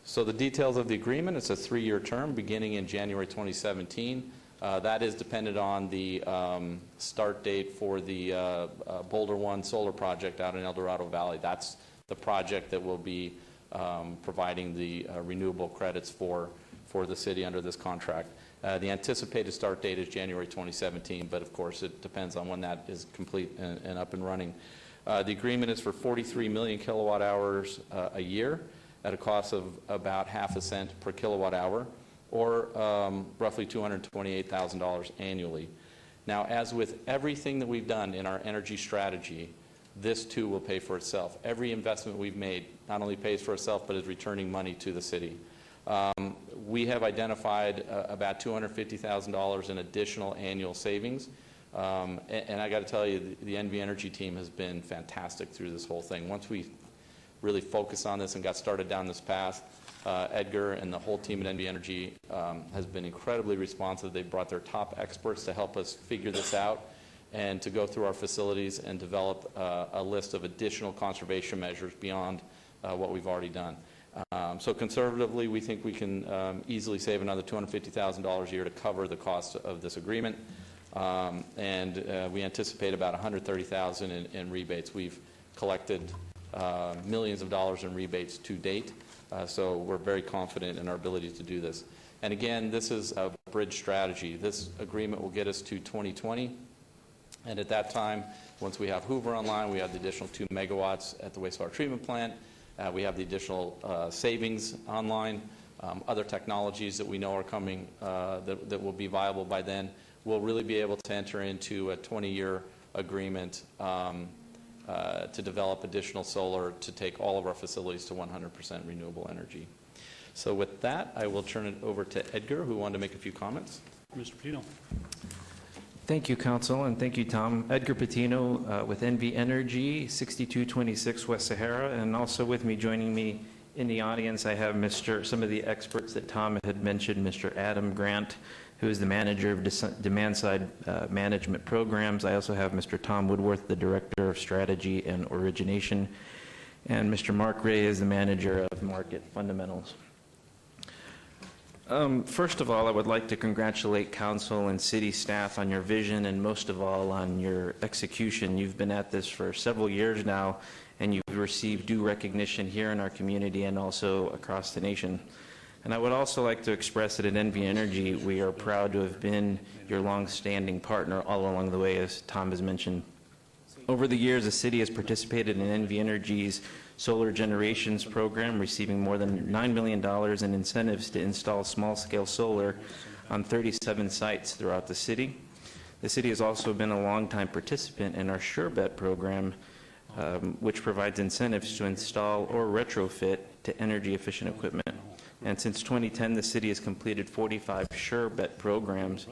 So the details of the agreement, it's a 3-year term beginning in January 2017. That is dependent on the start date for the Boulder One solar project out in El Dorado Valley. That's the project that will be providing the renewable credits for the city under this contract. The anticipated start date is January 2017, but of course it depends on when that is complete and up and running. The agreement is for 43 million kilowatt hours a year at a cost of about half a cent per kilowatt hour, or roughly $228,000 annually. Now, as with everything that we've done in our energy strategy, this too will pay for itself. Every investment we've made not only pays for itself, but is returning money to the city. We have identified about $250,000 in additional annual savings. And I got to tell you, the NV Energy team has been fantastic through this whole thing. Once we really focused on this and got started down this path, Edgar and the whole team at NV Energy has been incredibly responsive. They've brought their top experts to help us figure this out and to go through our facilities and develop a list of additional conservation measures beyond what we've already done. So conservatively, we think we can easily save another $250,000 a year to cover the cost of this agreement. And we anticipate about $130,000 in rebates. We've collected millions of dollars in rebates to date. So we're very confident in our ability to do this. And again, this is a bridge strategy. This agreement will get us to 2020. And at that time, once we have Hoover online, we have the additional 2 megawatts at the wastewater treatment plant. We have the additional savings online. Other technologies that we know are coming that will be viable by then. We'll really be able to enter into a 20-year agreement to develop additional solar to take all of our facilities to 100% renewable energy. So with that, I will turn it over to Edgar, who wanted to make a few comments. Mr. Patino. Thank you, Council, and thank you, Tom. Edgar Patino with NV Energy, 6226 West Sahara, and also with me, joining me in the audience, I have some of the experts that Tom had mentioned, Mr. Adam Grant, who is the manager of demand-side management programs. I also have Mr. Tom Woodworth, the director of strategy and origination, and Mr. Mark Ray is the manager of market fundamentals. First of all, I would like to congratulate council and city staff on your vision and most of all on your execution. You've been at this for several years now, and you've received due recognition here in our community and also across the nation. And I would also like to express that at NV Energy, we are proud to have been your long-standing partner all along the way, as Tom has mentioned. Over the years, the city has participated in NV Energy's solar generations program, receiving more than $9 million in incentives to install small-scale solar on 37 sites throughout the city. The city has also been a longtime participant in our SureBet program, which provides incentives to install or retrofit to energy-efficient equipment. And since 2010, the city has completed 45 SureBet programs,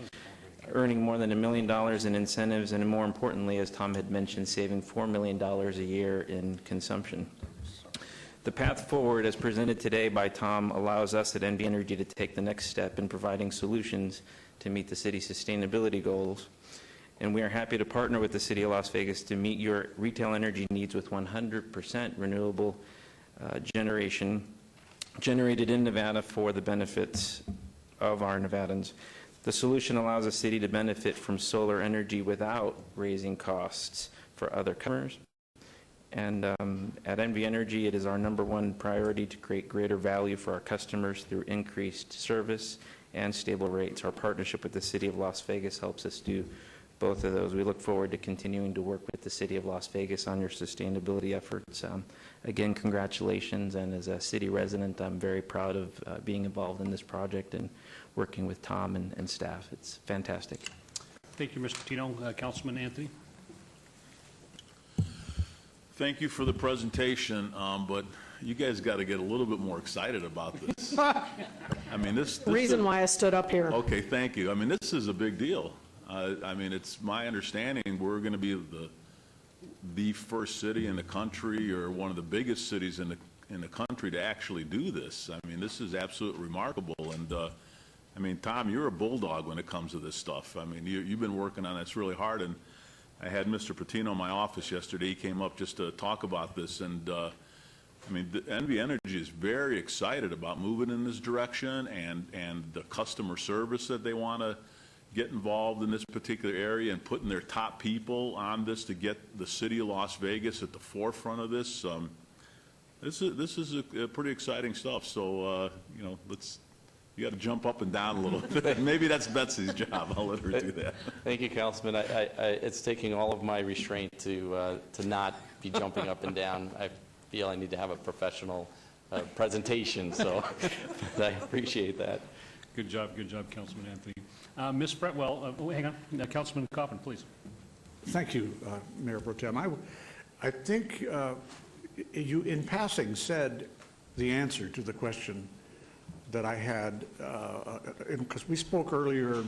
earning more than $1 million in incentives, and more importantly, as Tom had mentioned, saving $4 million a year in consumption. The path forward, as presented today by Tom, allows us at NV Energy to take the next step in providing solutions to meet the city's sustainability goals. And we are happy to partner with the City of Las Vegas to meet your retail energy needs with 100% renewable generation generated in Nevada for the benefits of our Nevadans. The solution allows the city to benefit from solar energy without raising costs for other customers. And at NV Energy, it is our #1 priority to create greater value for our customers through increased service and stable rates. Our partnership with the City of Las Vegas helps us do both of those. We look forward to continuing to work with the City of Las Vegas on your sustainability efforts. Again, congratulations, and as a city resident, I'm very proud of being involved in this project and working with Tom and staff. It's fantastic. Thank you, Mr. Patino. Councilman Anthony. Thank you for the presentation, but you guys got to get a little bit more excited about this. I mean, this reason why I stood up here. Okay, thank you. I mean, this is a big deal. I mean, it's my understanding we're going to be the first city in the country, or one of the biggest cities in the country, to actually do this. I mean, this is absolutely remarkable. And I mean, Tom, you're a bulldog when it comes to this stuff. I mean, you've been working on this really hard, and I had Mr. Patino in my office yesterday. He came up just to talk about this, and I mean, NV Energy is very excited about moving in this direction, and the customer service that they want to get involved in this particular area, and putting their top people on this to get the city of Las Vegas at the forefront of this. This is a pretty exciting stuff. So you know, you got to jump up and down a little bit. Maybe that's Betsy's job. I'll let her do that. Thank you, Councilman. It's taking all of my restraint to not be jumping up and down. I feel I need to have a professional presentation, so I appreciate that. Good job, Councilman Anthony. Ms. Fretwell, hang on. Councilman Coffin, please. Thank you, Mayor Pro Tem. I think you, in passing, said the answer to the question that I had, because we spoke earlier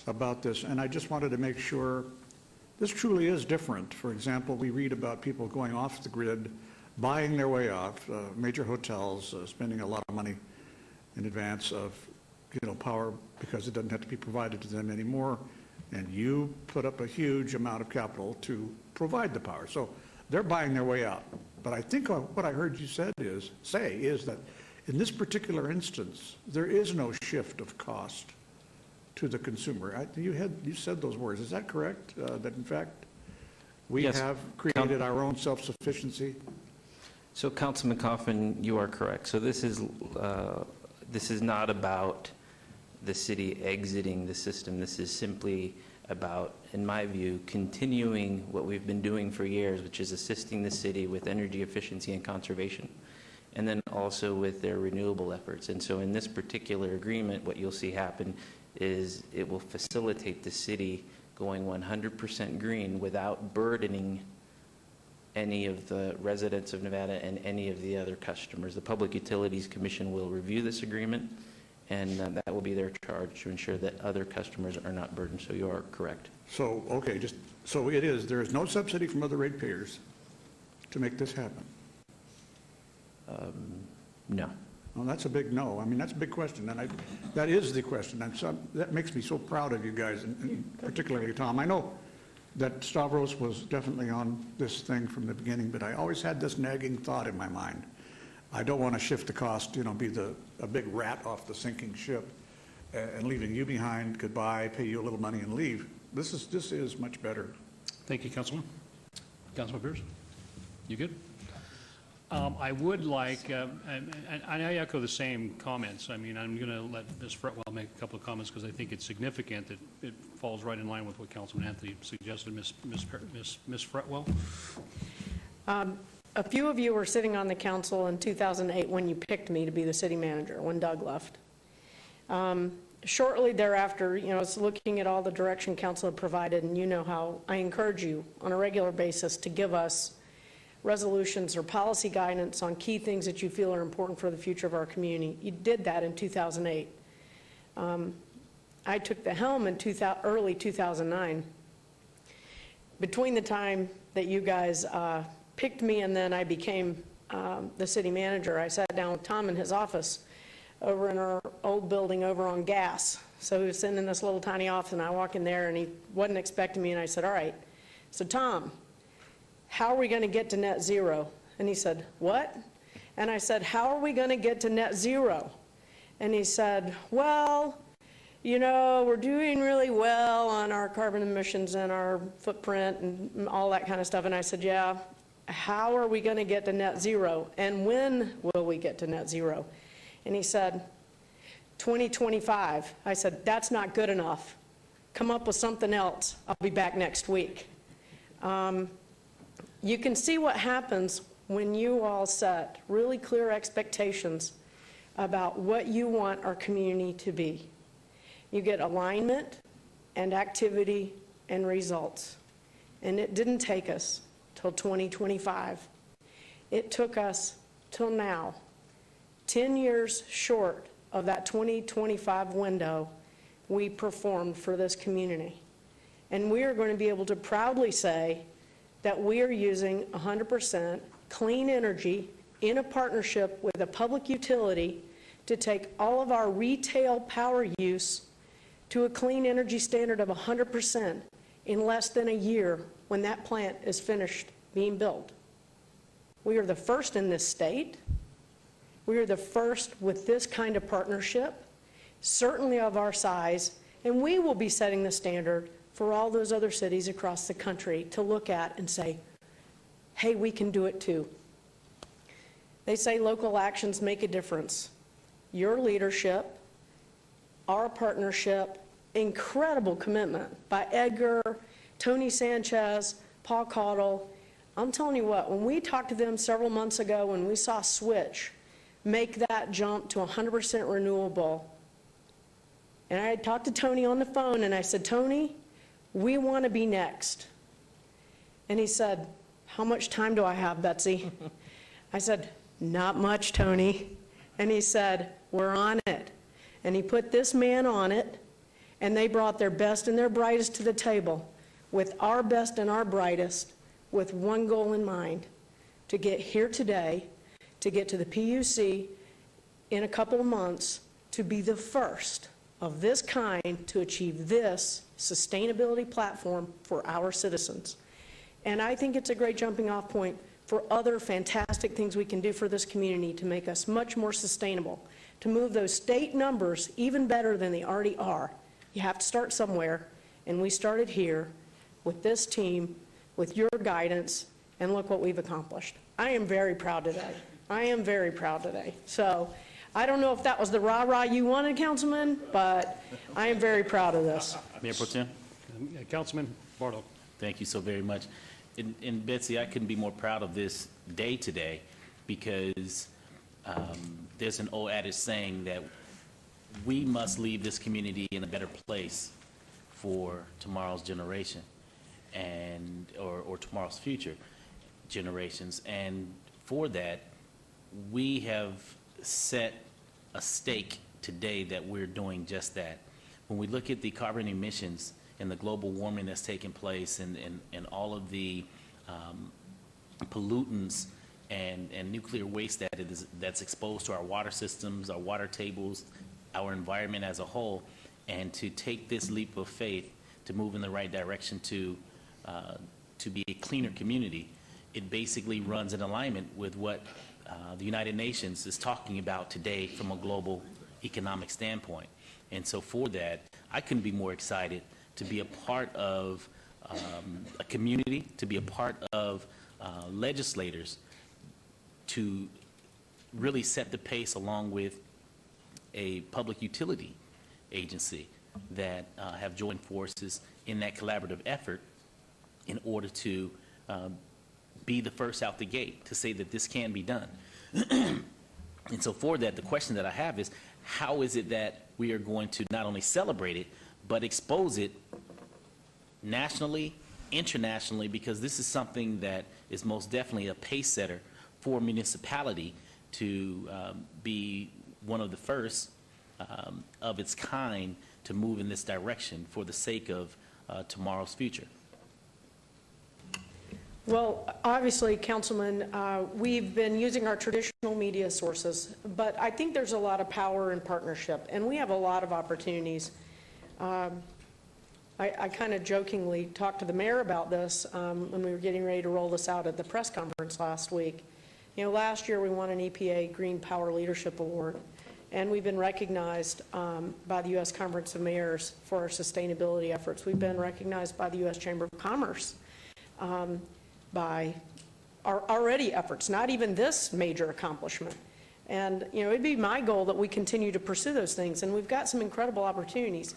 about this, and I just wanted to make sure this truly is different. For example, we read about people going off the grid, buying their way off, major hotels spending a lot of money in advance of power, because it doesn't have to be provided to them anymore, and you put up a huge amount of capital to provide the power. So they're buying their way out. But I think what I heard you say is that in this particular instance, there is no shift of cost to the consumer. You said those words. Is that correct? That in fact we have created our own self-sufficiency? So, Councilman Coffin, you are correct. So this is not about the city exiting the system. This is simply about, in my view, continuing what we've been doing for years, which is assisting the city with energy efficiency and conservation, and then also with their renewable efforts. And so in this particular agreement, what you'll see happen is it will facilitate the city going 100% green without burdening any of the residents of Nevada and any of the other customers. The Public Utilities Commission will review this agreement, and that will be their charge to ensure that other customers are not burdened. So you are correct. So, okay, there is no subsidy from other ratepayers to make this happen? No. Well, that's a big no. I mean, that's a big question, and that is the question. That makes me so proud of you guys, and particularly Tom. I know that Stavros was definitely on this thing from the beginning, but I always had this nagging thought in my mind. I don't want to shift the cost, be a big rat off the sinking ship and leaving you behind, goodbye, pay you a little money and leave. This is much better. Thank you, Councilman. Councilman Pierce, you good? I would like, and I echo the same comments. I mean, I'm going to let Ms. Fretwell make a couple of comments because I think it's significant that it falls right in line with what Councilman Anthony suggested. Ms. Fretwell? A few of you were sitting on the council in 2008 when you picked me to be the city manager, when Doug left. Shortly thereafter, it's looking at all the direction council had provided, and you know how I encourage you on a regular basis to give us resolutions or policy guidance on key things that you feel are important for the future of our community. You did that in 2008. I took the helm in early 2009. Between the time that you guys picked me and then I became the city manager, I sat down with Tom in his office over in our old building over on Gas. So he was sitting in this little tiny office, and I walk in there and he wasn't expecting me, and I said, all right, so Tom, how are we going to get to net zero? And he said, what? And I said, how are we going to get to net zero? And he said, well, we're doing really well on our carbon emissions and our footprint and all that kind of stuff. And I said, yeah, how are we going to get to net zero? And when will we get to net zero? And he said, 2025. I said, that's not good enough. Come up with something else. I'll be back next week. You can see what happens when you all set really clear expectations about what you want our community to be. You get alignment and activity and results. And it didn't take us till 2025. It took us till now, 10 years short of that 2025 window. We performed for this community. And we are going to be able to proudly say that we are using 100% clean energy in a partnership with a public utility to take all of our retail power use to a clean energy standard of 100% in less than a year when that plant is finished being built. We are the first in this state. We are the first with this kind of partnership, certainly of our size, and we will be setting the standard for all those other cities across the country to look at and say, hey, we can do it too. They say local actions make a difference. Your leadership, our partnership, incredible commitment by Edgar, Tony Sanchez, Paul Caudill. I'm telling you what, when we talked to them several months ago, when we saw Switch make that jump to 100% renewable, and I had talked to Tony on the phone and I said, Tony, we want to be next. And he said, how much time do I have, Betsy? I said, not much, Tony. And he said, we're on it. And he put this man on it, and they brought their best and their brightest to the table with our best and our brightest, with one goal in mind, to get here today, to get to the PUC in a couple of months, to be the first of this kind to achieve this sustainability platform for our citizens. And I think it's a great jumping off point for other fantastic things we can do for this community to make us much more sustainable, to move those state numbers even better than they already are. You have to start somewhere, and we started here with this team, with your guidance, and look what we've accomplished. I am very proud today. I am very proud today. So I don't know if that was the rah-rah you wanted, Councilman, but I am very proud of this. Mayor Pro Tem. Councilman Bartle. Thank you so very much. And Betsy, I couldn't be more proud of this day today because there's an old adage saying that we must leave this community in a better place for tomorrow's generation and or tomorrow's future generations. And for that, we have set a stake today that we're doing just that. When we look at the carbon emissions and the global warming that's taking place and all of the pollutants and nuclear waste that's exposed to our water systems, our water tables, our environment as a whole, and to take this leap of faith to move in the right direction to be a cleaner community, it basically runs in alignment with what the United Nations is talking about today from a global economic standpoint. And so for that, I couldn't be more excited to be a part of a community, to be a part of legislators, to really set the pace along with a public utility agency that have joined forces in that collaborative effort in order to be the first out the gate to say that this can be done. And so for that, the question that I have is, how is it that we are going to not only celebrate it, but expose it nationally, internationally, because this is something that is most definitely a pace setter for municipality to be one of the first of its kind to move in this direction for the sake of tomorrow's future. Well, obviously, Councilman, we've been using our traditional media sources, but I think there's a lot of power in partnership, and we have a lot of opportunities. I kind of jokingly talked to the mayor about this when we were getting ready to roll this out at the press conference last week. You know, last year we won an EPA Green Power Leadership Award, and we've been recognized by the U.S. Conference of Mayors for our sustainability efforts. We've been recognized by the U.S. Chamber of Commerce by our already efforts, not even this major accomplishment. And, you know, it'd be my goal that we continue to pursue those things, and we've got some incredible opportunities.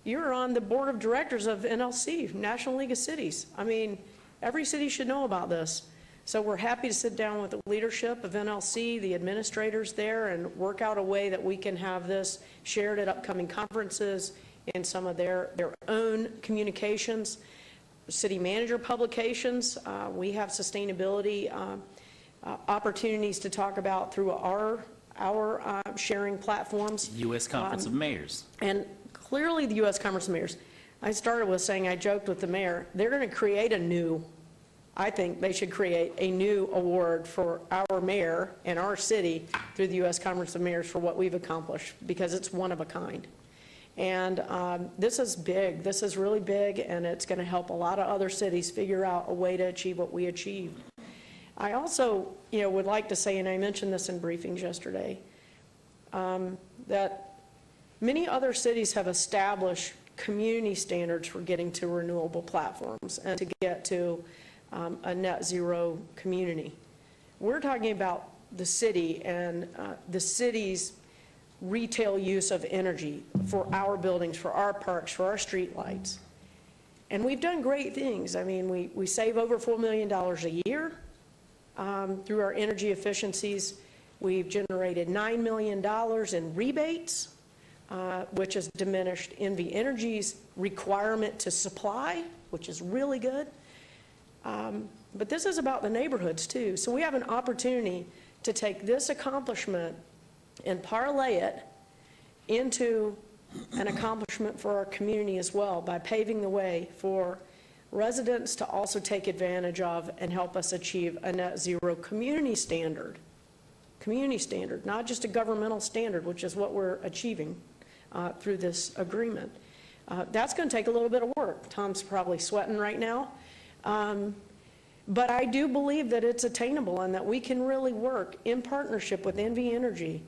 You're on the board of directors of NLC, National League of Cities. I mean, every city should know about this. So we're happy to sit down with the leadership of NLC, the administrators there, and work out a way that we can have this shared at upcoming conferences in some of their own communications. City manager publications, we have sustainability opportunities to talk about through our sharing platforms. U.S. Conference of Mayors. And clearly the U.S. Conference of Mayors. I started with saying, I joked with the mayor, they're going to create I think they should create a new award for our mayor and our city through the U.S. Conference of Mayors for what we've accomplished, because it's one of a kind. And this is big. This is really big, and it's going to help a lot of other cities figure out a way to achieve what we achieved. I also, would like to say, and I mentioned this in briefings yesterday, that many other cities have established community standards for getting to renewable platforms and to get to a net zero community. We're talking about the city and the city's retail use of energy for our buildings, for our parks, for our street lights. And we've done great things. I mean, we save over $4 million a year through our energy efficiencies. We've generated $9 million in rebates, which has diminished NV Energy's requirement to supply, which is really good. But this is about the neighborhoods too. So we have an opportunity to take this accomplishment and parlay it into an accomplishment for our community as well, by paving the way for residents to also take advantage of and help us achieve a net zero community standard, not just a governmental standard, which is what we're achieving through this agreement. That's going to take a little bit of work. Tom's probably sweating right now. But I do believe that it's attainable and that we can really work in partnership with NV Energy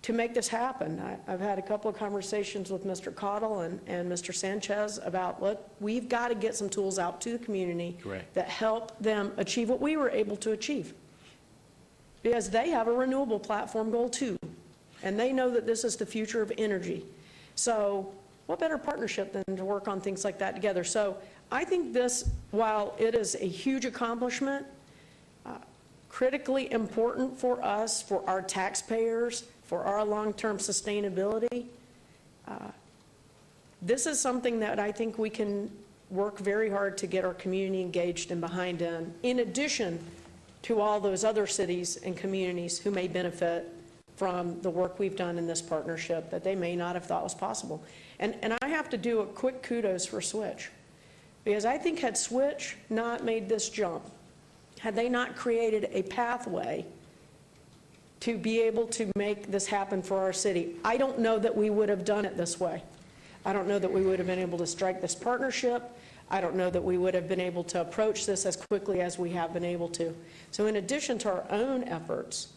to make this happen. I've had a couple of conversations with Mr. Cottle and Mr. Sanchez about, look, we've got to get some tools out to the community that help them achieve what we were able to achieve. Because they have a renewable platform goal too, and they know that this is the future of energy. So what better partnership than to work on things like that together? So I think this, while it is a huge accomplishment, critically important for us, for our taxpayers, for our long-term sustainability, this is something that I think we can work very hard to get our community engaged and behind in addition to all those other cities and communities who may benefit from the work we've done in this partnership that they may not have thought was possible. And I have to do a quick kudos for Switch, because I think had Switch not made this jump, had they not created a pathway to be able to make this happen for our city, I don't know that we would have done it this way. I don't know that we would have been able to strike this partnership. I don't know that we would have been able to approach this as quickly as we have been able to. So in addition to our own efforts,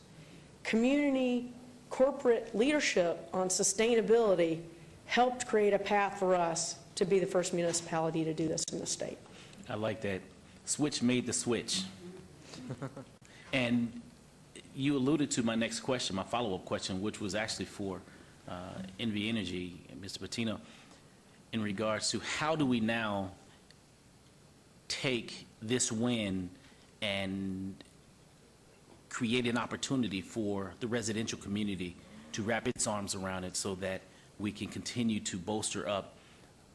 community, corporate leadership on sustainability helped create a path for us to be the first municipality to do this in the state. I like that. Switch made the switch. And you alluded to my next question, my follow-up question, which was actually for NV Energy, Mr. Patino, in regards to how do we now take this win and create an opportunity for the residential community to wrap its arms around it so that we can continue to bolster up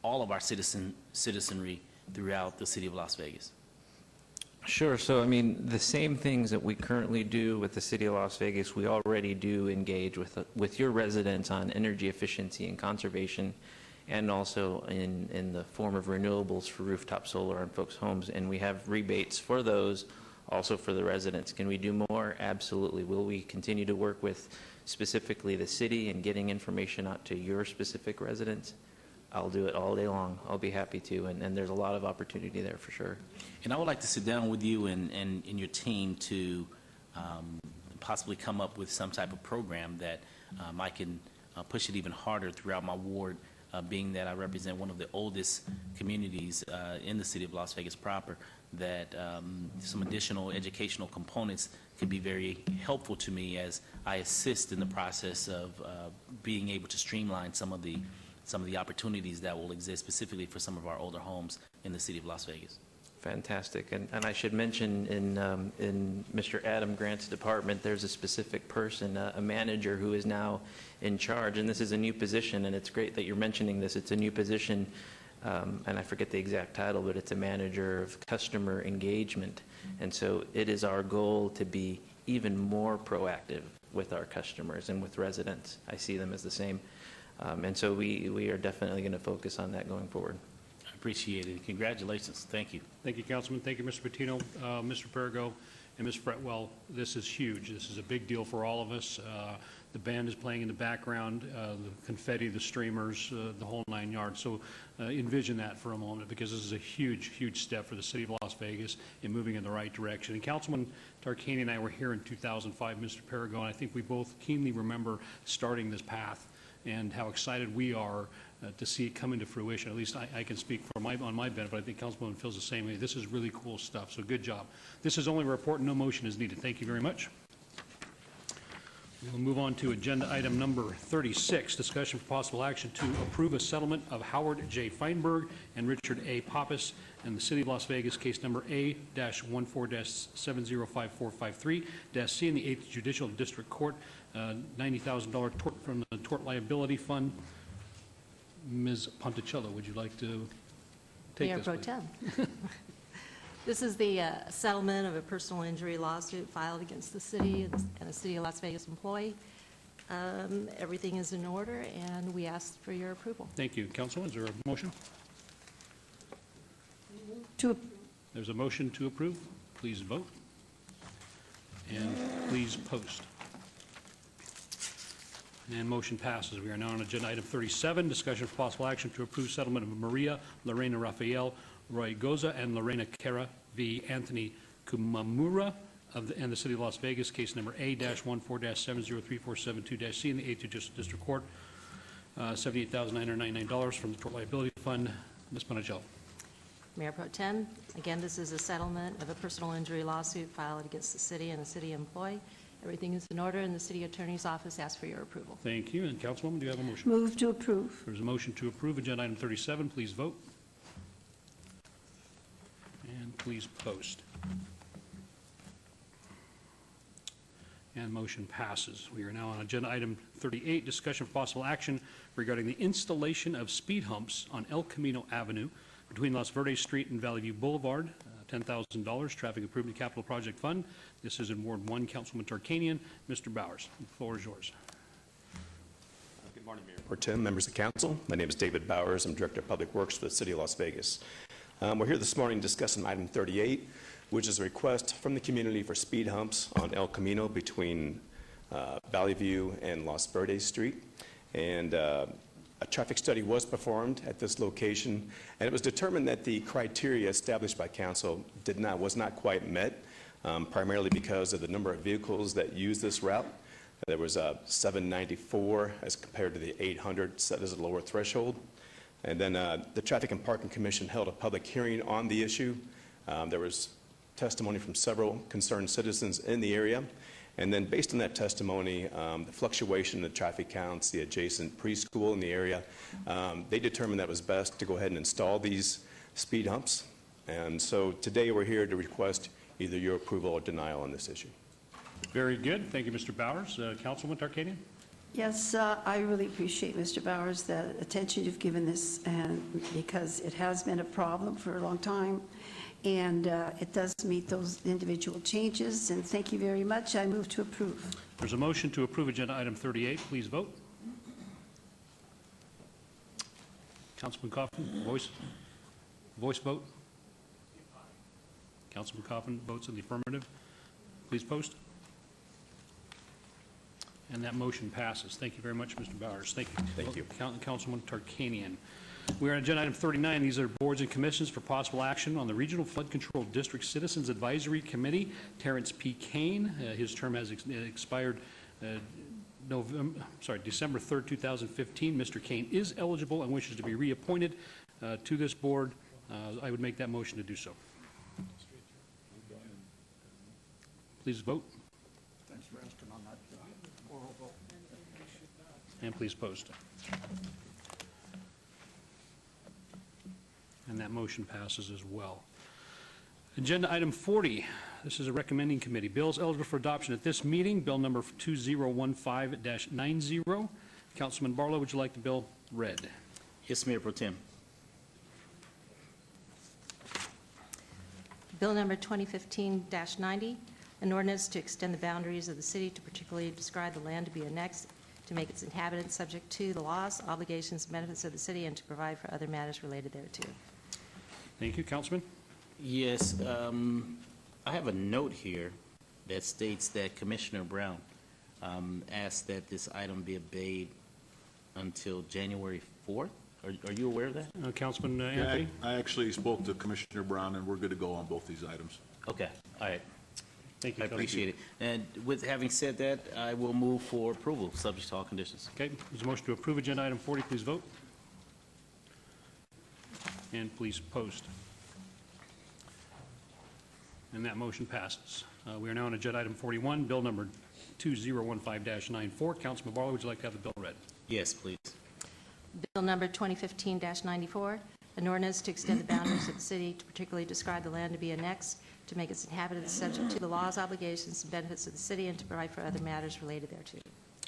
all of our citizenry throughout the city of Las Vegas. Sure. So, I mean, the same things that we currently do with the City of Las Vegas, we already do engage with your residents on energy efficiency and conservation, and also in the form of renewables for rooftop solar on folks' homes. And we have rebates for those, also for the residents. Can we do more? Absolutely. Will we continue to work with specifically the city and getting information out to your specific residents? I'll do it all day long. I'll be happy to, and there's a lot of opportunity there for sure. And I would like to sit down with you and your team to possibly come up with some type of program that I can push it even harder throughout my ward, being that I represent one of the oldest communities in the city of Las Vegas proper, that some additional educational components could be very helpful to me as I assist in the process of being able to streamline some of the opportunities that will exist specifically for some of our older homes in the city of Las Vegas. Fantastic. And I should mention in Mr. Adam Grant's department, there's a specific person, a manager who is now in charge, and this is a new position, and it's great that you're mentioning this. It's a new position, and I forget the exact title, but it's a manager of customer engagement. And so it is our goal to be even more proactive with our customers and with residents. I see them as the same. And so we are definitely going to focus on that going forward. I appreciate it. Congratulations. Thank you. Thank you, Councilman. Thank you, Mr. Patino, Mr. Perigo, and Ms. Fretwell. This is huge. This is a big deal for all of us. The band is playing in the background, the confetti, the streamers, the whole 9 yards. So envision that for a moment, because this is a huge, huge step for the city of Las Vegas in moving in the right direction. And Councilman Tarkanian and I were here in 2005, Mr. Perigo, and I think we both keenly remember starting this path and how excited we are to see it come into fruition. At least I can speak on my benefit. I think Councilman feels the same way. This is really cool stuff, so good job. This is only a report, and no motion is needed. Thank you very much. We'll move on to agenda item number 36, discussion for possible action to approve a settlement of Howard J. Feinberg and Richard A. Pappas and the City of Las Vegas, case number A-14-705453-C in the 8th Judicial District Court, $90,000 from the Tort Liability Fund. Ms. Ponticello, would you like to take Mayor this, Pro please? Tem. This is the settlement of a personal injury lawsuit filed against the city and a City of Las Vegas employee. Everything is in order, and we ask for your approval. Thank you. Council, is there a motion? There's a motion to approve. Please vote. And please post. And motion passes. We are now on agenda item 37, discussion for possible action to approve settlement of Maria Lorena Rafael Roy Goza and Lorena Kara v. Anthony Kumamura and the City of Las Vegas, case number A-14-703472-C in the 8th Judicial District Court, $78,999 from the Tort Liability Fund. Ms. Ponticello. Mayor Pro Tem, again, this is a settlement of a personal injury lawsuit filed against the city and a city employee. Everything is in order, and the City Attorney's Office asks for your approval. Thank you. And Councilwoman, do you have a motion? Move to approve. There's a motion to approve agenda item 37. Please vote. And please post. And motion passes. We are now on agenda item 38, discussion of possible action regarding the installation of speed humps on El Camino Avenue between Las Verdes Street and Valley View Boulevard. $10,000 Traffic Improvement Capital Project Fund. This is in Ward 1, Councilman Tarkanian. Mr. Bowers, the floor is yours. Good morning, Mayor Pro Tem, members of council. My name is David Bowers. I'm Director of Public Works for the City of Las Vegas. We're here this morning discussing item 38, which is a request from the community for speed humps on El Camino between Valley View and Los Verdes Street. And a traffic study was performed at this location, and it was determined that the criteria established by council was not quite met, primarily because of the number of vehicles that use this route. There was 794 as compared to the 800 set as a lower threshold. And then the Traffic and Parking Commission held a public hearing on the issue. There was testimony from several concerned citizens in the area. And then based on that testimony, the fluctuation in the traffic counts, the adjacent preschool in the area, they determined that it was best to go ahead and install these speed humps. And so today we're here to request either your approval or denial on this issue. Very good. Thank you, Mr. Bowers. Councilman Tarkanian? Yes, I really appreciate, Mr. Bowers, the attention you've given this, and because it has been a problem for a long time, and it does meet those individual changes, and thank you very much. I move to approve. There's a motion to approve agenda item 38. Please vote. Councilman Coffin, voice vote. Councilman Coffin votes in the affirmative. Please post. And that motion passes. Thank you very much, Mr. Bowers. Thank you. Thank you. Councilman Tarkanian. We are on agenda item 39. These are boards and commissions for possible action on the Regional Flood Control District Citizens Advisory Committee. Terrence P. Kane, his term has expired December 3rd, 2015. Mr. Kane is eligible and wishes to be reappointed to this board. I would make that motion to do so. Please vote. Thanks for asking on that oral vote. And please post. And that motion passes as well. Agenda item 40. This is a recommending committee. Bills eligible for adoption at this meeting. Bill number 2015-90. Councilman Barlow, would you like the bill read? Yes, Mayor Pro Tem. Bill number 2015-90, an ordinance to extend the boundaries of the city to particularly describe the land to be annexed, to make its inhabitants subject to the laws, obligations, and benefits of the city, and to provide for other matters related thereto. Thank you. Councilman? Yes, I have a note here that states that Commissioner Brown asked that this item be obeyed until January 4th. Are you aware of that? Councilman Anthony? I actually spoke to Commissioner Brown, and we're good to go on both these items. Okay, all right. Thank you. I appreciate it. And with having said that, I will move for approval, subject to all conditions. Okay, there's a motion to approve agenda item 40. Please vote. And please post. And that motion passes. We are now on agenda item 41, bill number 2015-94. Councilman Barlow, would you like to have the bill read? Yes, please. Bill number 2015-94, an ordinance to extend the boundaries of the city to particularly describe the land to be annexed, to make its inhabitants subject to the laws, obligations, and benefits of the city, and to provide for other matters related thereto.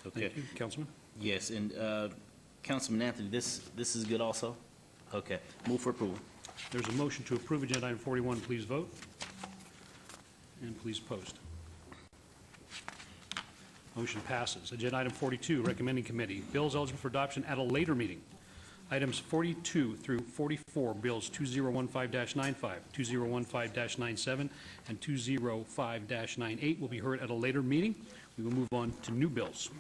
Okay. Thank you. Councilman? Yes, and Councilman Anthony, this is good also? Okay, move for approval. There's a motion to approve agenda item 41. Please vote. And please post. Motion passes. Agenda item 42, recommending committee. Bills eligible for adoption at a later meeting. Items 42 through 44, bills 2015-95, 2015-97, and 205-98 will be heard at a later meeting. We will move on to new bills.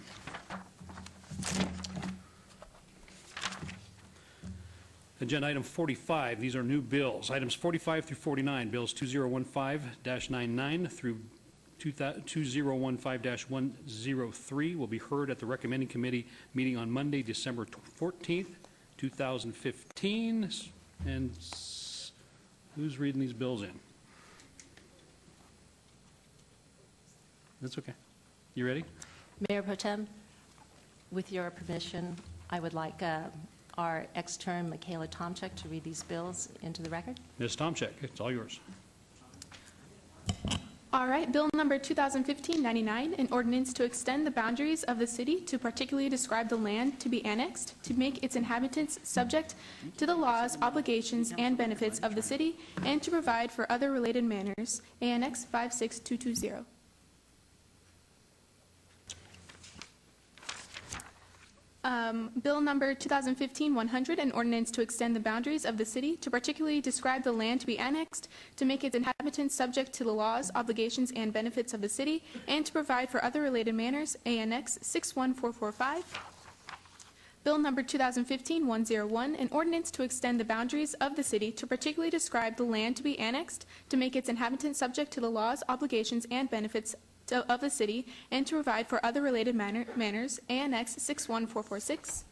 Agenda item 45, these are new bills. Items 45 through 49, bills 2015-99 through 2015-103 will be heard at the recommending committee meeting on Monday, December 14th, 2015. And who's reading these bills in? That's okay. You ready? Mayor Pro Tem, with your permission, I would like our extern Michaela Tomczyk to read these bills into the record. Ms. Tomczyk, it's all yours. All right, Bill number 2015-99, an ordinance to extend the boundaries of the city to particularly describe the land to be annexed, to make its inhabitants subject to the laws, obligations, and benefits of the city, and to provide for other related manners. ANX 56220. Bill number 2015-100, an ordinance to extend the boundaries of the city to particularly describe the land to be annexed, to make its inhabitants subject to the laws, obligations, and benefits of the city, and to provide for other related manners. ANX 61445. Bill number 2015-101, an ordinance to extend the boundaries of the city to particularly describe the land to be annexed, to make its inhabitants subject to the laws, obligations, and benefits of the city, and to provide for other related manners. ANX 61446.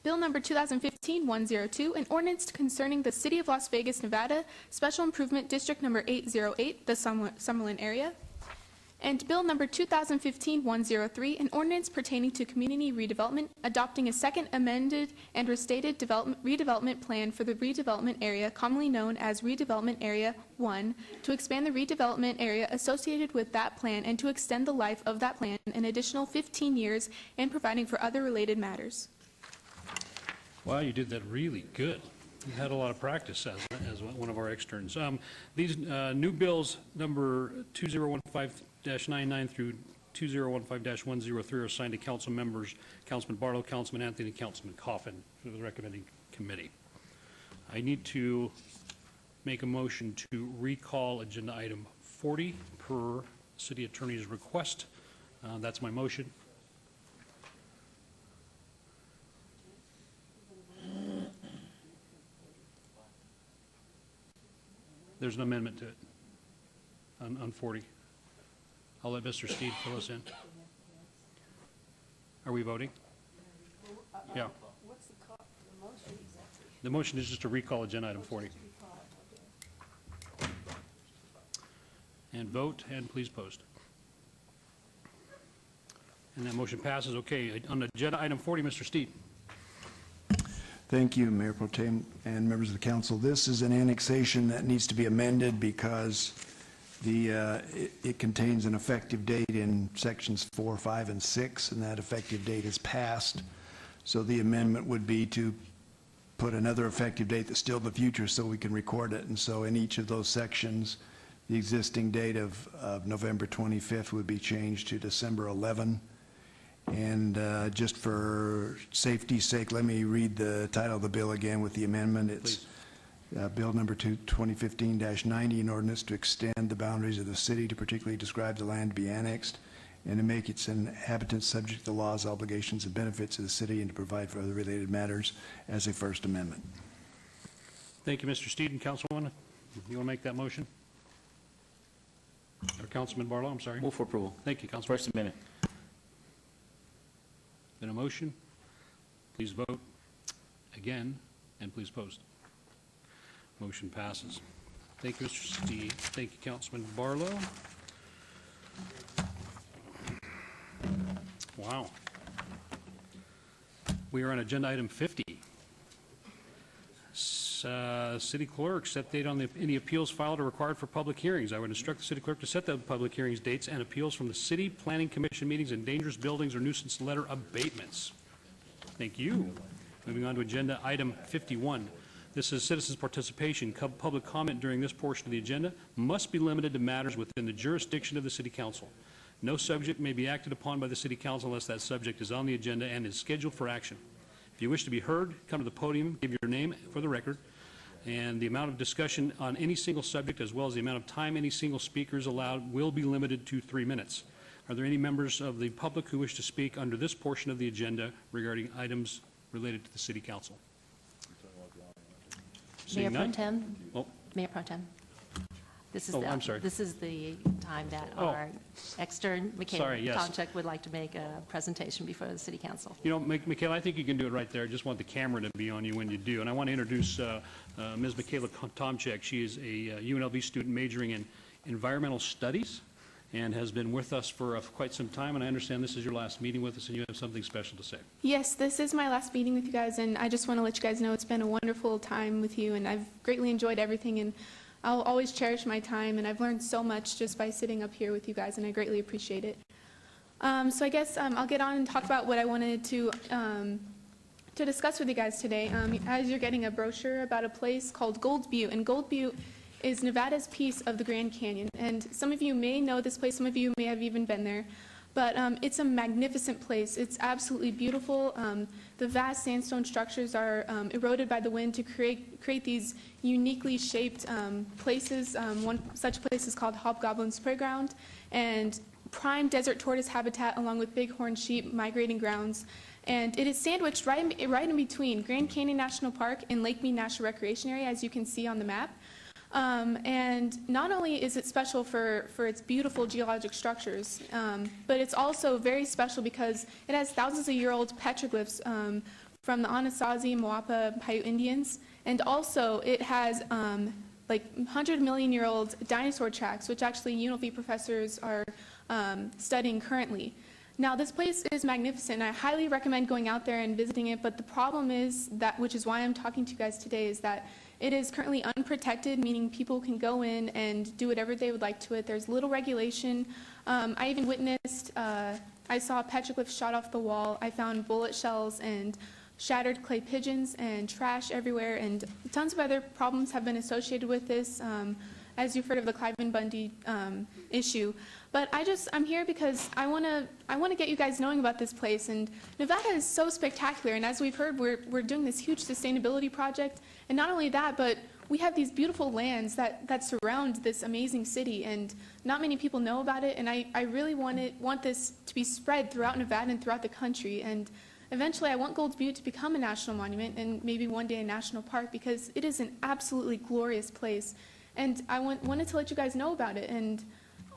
Bill number 2015-102, an ordinance concerning the City of Las Vegas, Nevada, Special Improvement District number 808, the Summerlin area. And Bill number 2015-103, an ordinance pertaining to community redevelopment, adopting a second amended and restated redevelopment plan for the redevelopment area commonly known as Redevelopment Area 1, to expand the redevelopment area associated with that plan and to extend the life of that plan an additional 15 years, and providing for other related matters. Wow, you did that really good. You had a lot of practice as one of our externs. These new bills, number 2015-99 through 2015-103, are assigned to council members, Councilman Barlow, Councilman Anthony, Councilman Coffin, for the recommending committee. I need to make a motion to recall agenda item 40 per city attorney's request. That's my motion. There's an amendment to it on 40. I'll let Mr. Steed fill us in. Are we voting? Yeah. What's the motion exactly? The motion is just to recall agenda item 40. And vote, and please post. And that motion passes. Okay, on agenda item 40, Mr. Steed. Thank you, Mayor Pro Tem and members of the council. This is an annexation that needs to be amended because it contains an effective date in sections 4, 5, and 6, and that effective date is passed. So the amendment would be to put another effective date that's still the future so we can record it. And so in each of those sections, the existing date of November 25th would be changed to December 11. And just for safety's sake, let me read the title of the bill again with the amendment. It's Bill number 2015-90, an ordinance to extend the boundaries of the city to particularly describe the land to be annexed and to make its inhabitants subject to the laws, obligations, and benefits of the city, and to provide for other related matters as a First Amendment. Thank you, Mr. Steed. And Councilwoman, you want to make that motion? Or Councilman Barlow, I'm sorry. Move for approval. Thank you, Councilman. First Amendment. Been a motion. Please vote again, and please post. Motion passes. Thank you, Mr. Steed. Thank you, Councilman Barlow. Wow. We are on agenda item 50. City clerk, set date on any appeals filed or required for public hearings. I would instruct the city clerk to set the public hearings dates and appeals from the city planning commission meetings and dangerous buildings or nuisance letter abatements. Thank you. Moving on to agenda item 51. This is citizens' participation. Public comment during this portion of the agenda must be limited to matters within the jurisdiction of the city council. No subject may be acted upon by the city council unless that subject is on the agenda and is scheduled for action. If you wish to be heard, come to the podium, give your name for the record, and the amount of discussion on any single subject, as well as the amount of time any single speaker is allowed, will be limited to 3 minutes. Are there any members of the public who wish to speak under this portion of the agenda regarding items related to the city council? Mayor Pro Tem? Oh. Mayor Pro Tem. This is I'm sorry. This is the time that our extern, Michaela Tomczyk, would like to make a presentation before the City Council. You know, Michaela, I think you can do it right there. I just want the camera to be on you when you do. And I want to introduce Ms. Michaela Tomczyk. She is a UNLV student majoring in environmental studies and has been with us for quite some time. And I understand this is your last meeting with us and you have something special to say. Yes, this is my last meeting with you guys, and I just want to let you guys know it's been a wonderful time with you, and I've greatly enjoyed everything. And I'll always cherish my time, and I've learned so much just by sitting up here with you guys, and I greatly appreciate it. So I guess I'll get on and talk about what I wanted to discuss with you guys today. As you're getting a brochure about a place called Gold Butte, and Gold Butte is Nevada's piece of the Grand Canyon. And some of you may know this place, some of you may have even been there. But it's a magnificent place. It's absolutely beautiful. The vast sandstone structures are eroded by the wind to create these uniquely shaped places. One such place is called Hobgoblin's Playground, and prime desert tortoise habitat along with bighorn sheep migrating grounds. And it is sandwiched right in between Grand Canyon National Park and Lake Mead National Recreation Area, as you can see on the map. And not only is it special for its beautiful geologic structures, but it's also very special because it has thousands of year-old petroglyphs from the Anasazi, Moapa, Paiute Indians, and also it has like 100-million-year-old dinosaur tracks, which actually UNLV professors are studying currently. Now, this place is magnificent, and I highly recommend going out there and visiting it, but the problem is that, which is why I'm talking to you guys today, is that it is currently unprotected, meaning people can go in and do whatever they would like to it. There's little regulation. I even witnessed, I saw a petroglyph shot off the wall. I found bullet shells and shattered clay pigeons and trash everywhere, and tons of other problems have been associated with this, as you've heard of the Cliven Bundy issue. But I'm here because I want to get you guys knowing about this place. And Nevada is so spectacular, and as we've heard, we're doing this huge sustainability project. And not only that, but we have these beautiful lands that surround this amazing city, and not many people know about it. And I really want this to be spread throughout Nevada and throughout the country. And eventually, I want Gold Butte to become a national monument and maybe one day a national park, because it is an absolutely glorious place. And I wanted to let you guys know about it, and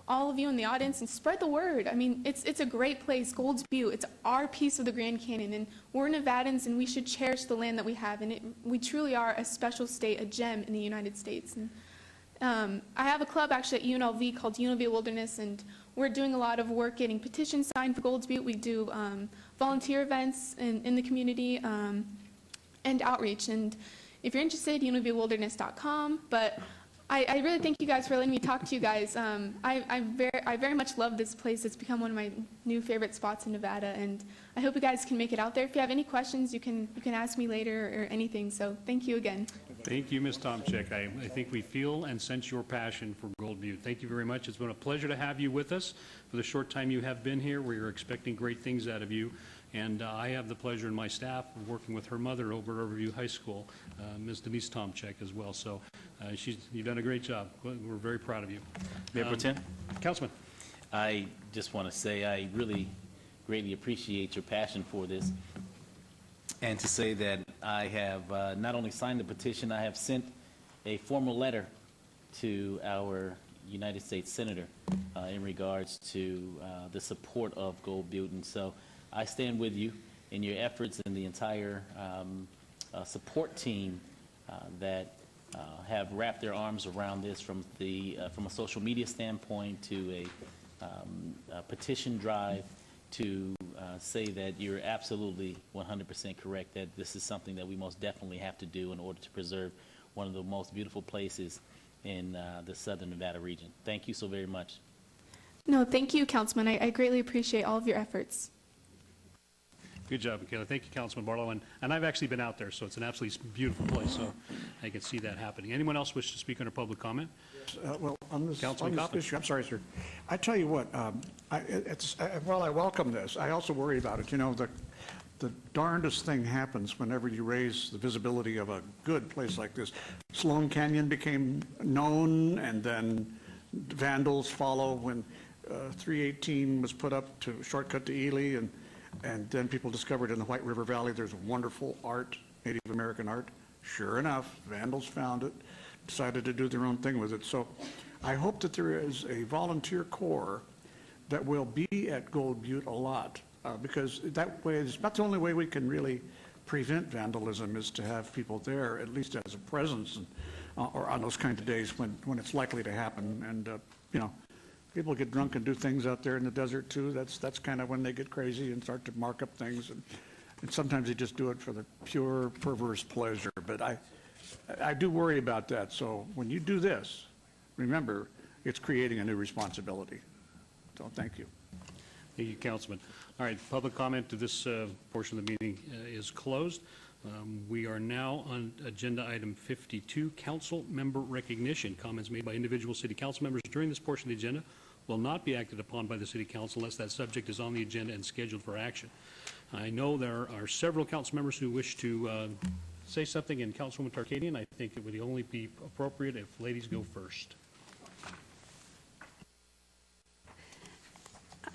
all of you in the audience, and spread the word. I mean, it's a great place, Gold Butte. It's our piece of the Grand Canyon, and we're Nevadans, and we should cherish the land that we have. And we truly are a special state, a gem in the United States. And I have a club actually at UNLV called UNLV Wilderness, and we're doing a lot of work getting petitions signed for Gold Butte. We do volunteer events in the community and outreach. And if you're interested, unlvwilderness.com. But I really thank you guys for letting me talk to you guys. I very much love this place. It's become one of my new favorite spots in Nevada, and I hope you guys can make it out there. If you have any questions, you can ask me later or anything. So thank you again. Thank you, Ms. Tomczyk. I think we feel and sense your passion for Gold Butte. Thank you very much. It's been a pleasure to have you with us for the short time you have been here. We are expecting great things out of you. And I have the pleasure in my staff of working with her mother over at Riverview High School, Ms. Denise Tomczyk as well. So you've done a great job. We're very proud of you. Mayor Pro Tem? Councilman. I just want to say I really greatly appreciate your passion for this, and to say that I have not only signed the petition, I have sent a formal letter to our United States Senator in regards to the support of Gold Butte. And so I stand with you in your efforts, and the entire support team that have wrapped their arms around this, from a social media standpoint to a petition drive, to say that you're absolutely 100% correct, that this is something that we most definitely have to do in order to preserve one of the most beautiful places in the southern Nevada region. Thank you so very much. No, thank you, Councilman. I greatly appreciate all of your efforts. Good job, Michaela. Thank you, Councilman Barlow. And I've actually been out there, so it's an absolutely beautiful place, so I can see that happening. Anyone else wish to speak under public comment? Well, on this Councilman Coffin. issue, I'm sorry, sir. I tell you what, while I welcome this, I also worry about it. You know, the darndest thing happens whenever you raise the visibility of a good place like this. Sloan Canyon became known, and then vandals follow when 318 was put up to shortcut to Ely, and then people discovered in the White River Valley there's wonderful art, Native American art. Sure enough, vandals found it, decided to do their own thing with it. So I hope that there is a volunteer corps that will be at Gold Butte a lot, because that way, it's not the only way we can really prevent vandalism, is to have people there, at least as a presence, and, or on those kind of days when it's likely to happen. And, you know, people get drunk and do things out there in the desert too. That's kind of when they get crazy and start to mark up things. And sometimes they just do it for the pure perverse pleasure. But I do worry about that. So when you do this, remember, it's creating a new responsibility. So thank you. Thank you, Councilman. All right, public comment to this portion of the meeting is closed. We are now on agenda item 52, council member recognition. Comments made by individual city council members during this portion of the agenda will not be acted upon by the city council unless that subject is on the agenda and scheduled for action. I know there are several council members who wish to say something, and Councilwoman Tarkadian, I think it would only be appropriate if ladies go first.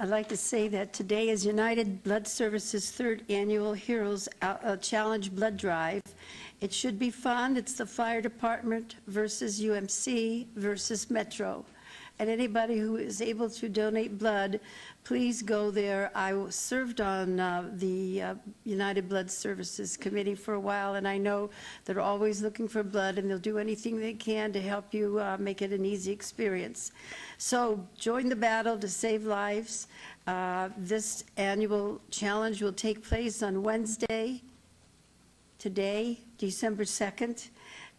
I'd like to say that today is United Blood Services' third annual Heroes Challenge Blood Drive. It should be fun. It's the fire department versus UMC versus Metro. And anybody who is able to donate blood, please go there. I served on the United Blood Services Committee for a while, and I know they're always looking for blood, and they'll do anything they can to help you make it an easy experience. So join the battle to save lives. This annual challenge will take place on Wednesday, today, December 2nd,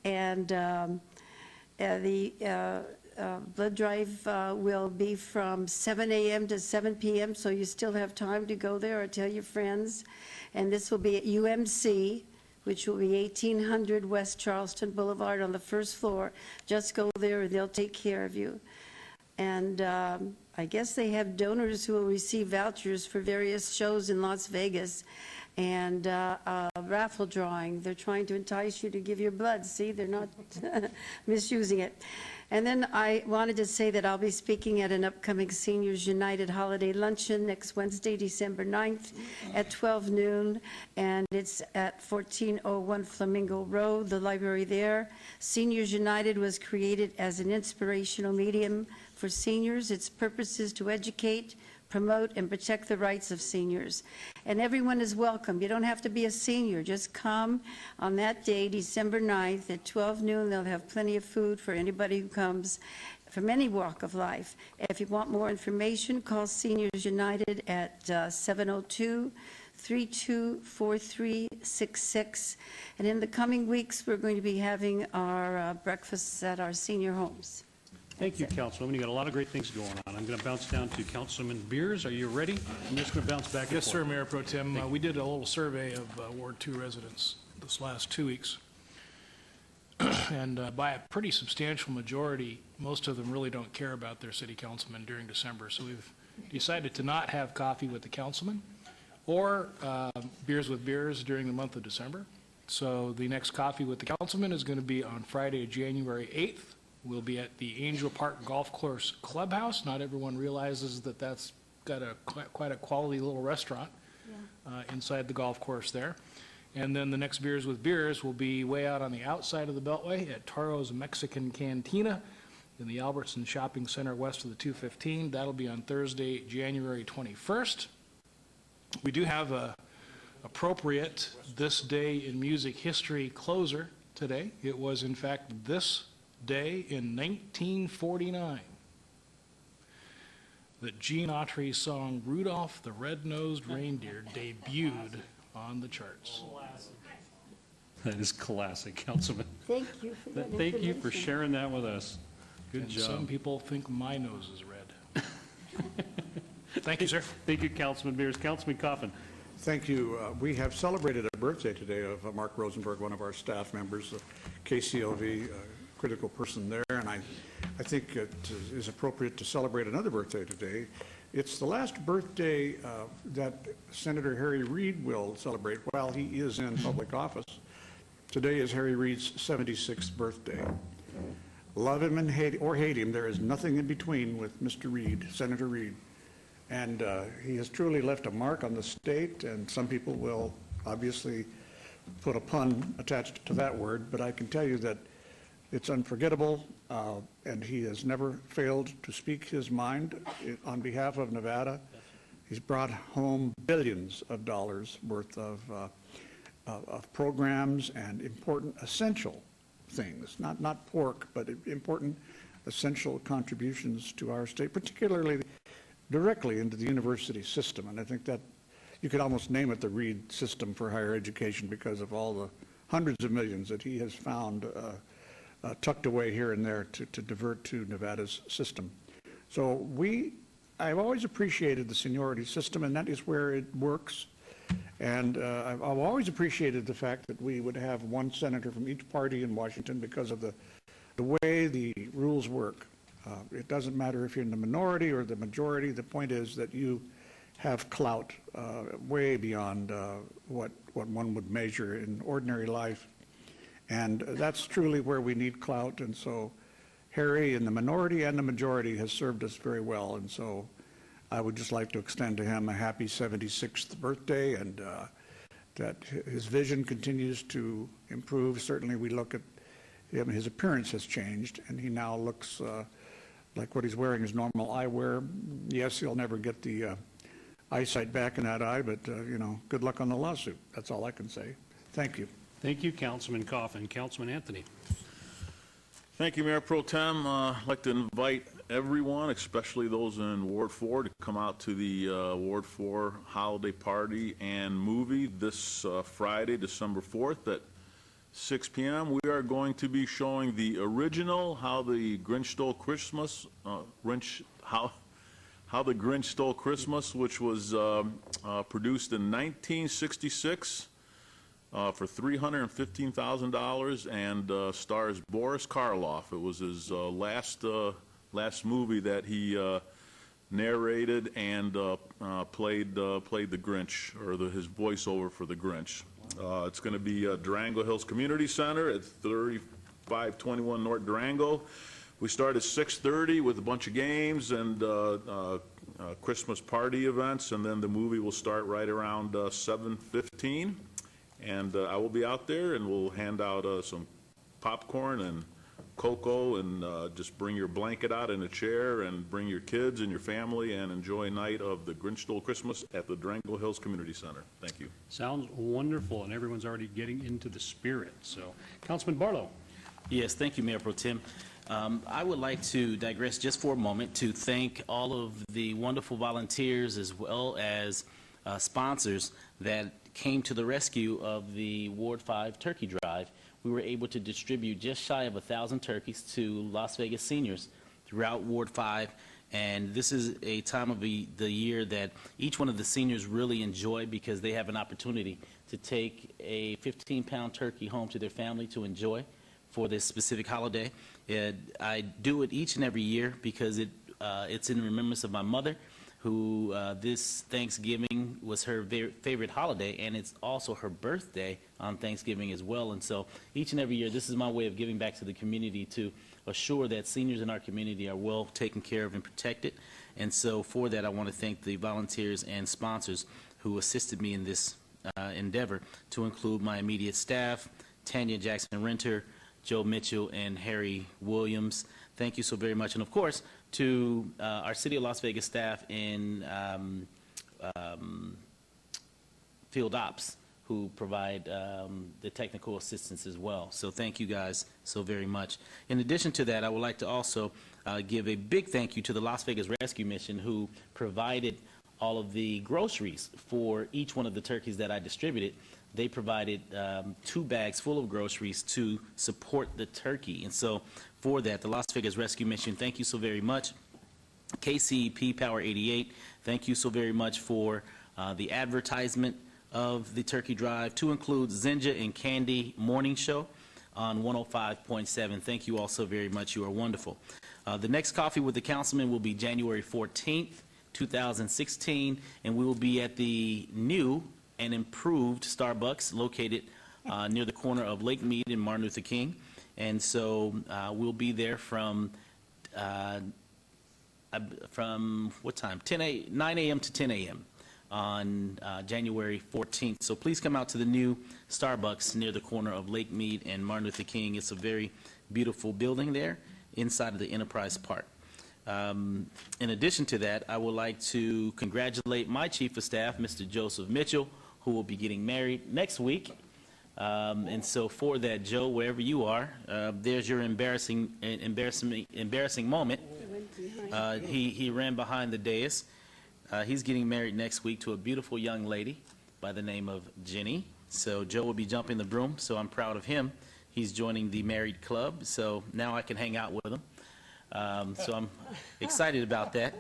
and blood drive will be from 7 a.m. to 7 p.m., so you still have time to go there or tell your friends. And this will be at UMC, which will be 1800 West Charleston Boulevard on the first floor. Just go there and they'll take care of you. And I guess they have donors who will receive vouchers for various shows in Las Vegas and a raffle drawing. They're trying to entice you to give your blood. See, they're not misusing it. And then I wanted to say that I'll be speaking at an upcoming Seniors United Holiday Luncheon next Wednesday, December 9th at 12 noon, and it's at 1401 Flamingo Road, the library there. Seniors United was created as an inspirational medium for seniors. Its purpose is to educate, promote, and protect the rights of seniors. And everyone is welcome. You don't have to be a senior. Just come on that day, December 9th at 12 noon. They'll have plenty of food for anybody who comes from any walk of life. If you want more information, call Seniors United at 702-324366. And in the coming weeks, we're going to be having our breakfasts at our senior homes. Thank you, Councilwoman. You got a lot of great things going on. I'm going to bounce down to Councilman Beers. Are you ready? I'm just going to bounce back and Yes, forth. sir, Mayor Pro Tem. We did a little survey of Ward 2 residents this last 2 weeks. And by a pretty substantial majority, most of them really don't care about their city councilman during December. So we've decided to not have coffee with the councilman or beers with beers during the month of December. So the next coffee with the councilman is going to be on Friday, January 8th. We'll be at the Angel Park Golf Course Clubhouse. Not everyone realizes that that's got quite a quality little restaurant inside the golf course there. And then the next Beers with Beers will be way out on the outside of the Beltway at Taro's Mexican Cantina in the Albertson Shopping Center west of the 215. That'll be on Thursday, January 21st. We do have a appropriate This Day in Music History closer today. It was, in fact, this day in 1949 that Gene Autry's song Rudolph the Red-Nosed Reindeer debuted on the charts. That is classic, Councilman. Thank you for that Thank you for information. sharing that with us. Good And job. some people think my nose is red. Thank you, sir. Thank you, Councilman Beers. Councilman Coffin. Thank you. We have celebrated a birthday today of Mark Rosenberg, one of our staff members, KCLV, critical person there, and I think it is appropriate to celebrate another birthday today. It's the last birthday that Senator Harry Reid will celebrate while he is in public office. Today is Harry Reid's 76th birthday. Love him and hate him, there is nothing in between with Mr. Reid, Senator Reid. And he has truly left a mark on the state, and some people will obviously put a pun attached to that word, but I can tell you that it's unforgettable, and he has never failed to speak his mind on behalf of Nevada. He's brought home billions of dollars worth of programs and important essential things, not pork, but important essential contributions to our state, particularly directly into the university system. And I think that you could almost name it the Reid system for higher education because of all hundreds of millions that he has found tucked away here and there to divert to Nevada's system. So I've always appreciated the seniority system, and that is where it works. And I've always appreciated the fact that we would have one senator from each party in Washington because of the way the rules work. It doesn't matter if you're in the minority or the majority. The point is that you have clout way beyond what one would measure in ordinary life. And that's truly where we need clout. And so Harry in the minority and the majority has served us very well. And so I would just like to extend to him a happy 76th birthday, and that his vision continues to improve. Certainly we look at him, his appearance has changed, and he now looks like what he's wearing is normal eyewear. Yes, he'll never get the eyesight back in that eye, but, good luck on the lawsuit. That's all I can say. Thank you. Thank you, Councilman Coffin. Councilman Anthony. Thank you, Mayor Pro Tem. I'd like to invite everyone, especially those in Ward 4, to come out to the Ward 4 holiday party and movie this Friday, December 4th at 6 p.m. We are going to be showing the original How the Grinch Stole Christmas, How the Grinch Stole Christmas, which was produced in 1966 for $315,000 and stars Boris Karloff. It was his last movie that he narrated and played the Grinch, or his voiceover for the Grinch. It's going to be at Durango Hills Community Center at 3521 North Durango. We start at 6:30 with a bunch of games and Christmas party events, and then the movie will start right around 7:15. And I will be out there, and we'll hand out some popcorn and cocoa, and just bring your blanket out in a chair, and bring your kids and your family, and enjoy a night of the Grinch Stole Christmas at the Durango Hills Community Center. Thank you. Sounds wonderful, and everyone's already getting into the spirit. So, Councilman Barlow. Yes, thank you, Mayor Pro Tem. I would like to digress just for a moment to thank all of the wonderful volunteers as well as sponsors that came to the rescue of the Ward 5 turkey drive. We were able to distribute just shy of 1,000 turkeys to Las Vegas seniors throughout Ward 5, and this is a time of the year that each one of the seniors really enjoy, because they have an opportunity to take a 15-pound turkey home to their family to enjoy for this specific holiday. I do it each and every year because it's in remembrance of my mother, who this Thanksgiving was her favorite holiday, and it's also her birthday on Thanksgiving as well. And so each and every year, this is my way of giving back to the community to assure that seniors in our community are well taken care of and protected. And so for that, I want to thank the volunteers and sponsors who assisted me in this endeavor, to include my immediate staff, Tanya Jackson-Renter, Joe Mitchell, and Harry Williams. Thank you so very much. And of course, to our City of Las Vegas staff in field ops, who provide the technical assistance as well. So thank you guys so very much. In addition to that, I would like to also give a big thank you to the Las Vegas Rescue Mission, who provided all of the groceries for each one of the turkeys that I distributed. They provided 2 bags full of groceries to support the turkey. And so for that, the Las Vegas Rescue Mission, thank you so very much. KCEP Power 88, thank you so very much for the advertisement of the turkey drive, to include Zinja and Candy Morning Show on 105.7. Thank you all so very much. You are wonderful. The next Coffee with the Councilman will be January 14th, 2016, and we will be at the new and improved Starbucks located near the corner of Lake Mead and Martin Luther King. And so we'll be there from what time? 9 a.m. to 10 a.m. on January 14th. So please come out to the new Starbucks near the corner of Lake Mead and Martin Luther King. It's a very beautiful building there inside of the Enterprise Park. In addition to that, I would like to congratulate my Chief of Staff, Mr. Joseph Mitchell, who will be getting married next week. And so for that, Joe, wherever you are, there's your embarrassing moment. He ran behind the dais. He's getting married next week to a beautiful young lady by the name of Jenny. So Joe will be jumping the broom, so I'm proud of him. He's joining the married club, so now I can hang out with him. So I'm excited about that.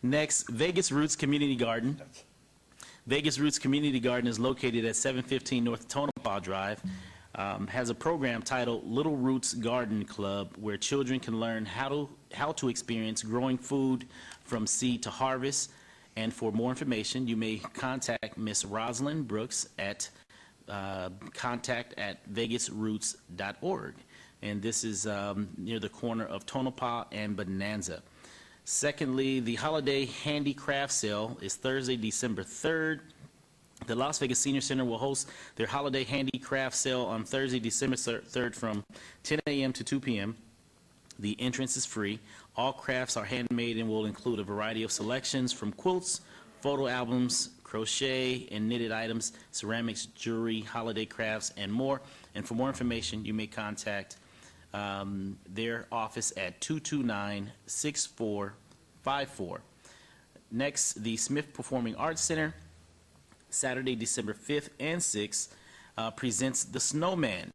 Next, Vegas Roots Community Garden. Vegas Roots Community Garden is located at 715 North Tonopah Drive. Has a program titled Little Roots Garden Club, where children can learn how to experience growing food from seed to harvest. And for more information, you may contact Miss Rosalind Brooks at contact@vegasroots.org. And this is near the corner of Tonopah and Bonanza. Secondly, the Holiday Handicraft Sale is Thursday, December 3rd. The Las Vegas Senior Center will host their Holiday Handicraft Sale on Thursday, December 3rd from 10 a.m. to 2 p.m. The entrance is free. All crafts are handmade and will include a variety of selections from quilts, photo albums, crochet and knitted items, ceramics, jewelry, holiday crafts, and more. And for more information, you may contact their office at 229-6454. Next, the Smith Performing Arts Center, Saturday, December 5th and 6th, presents The Snowman.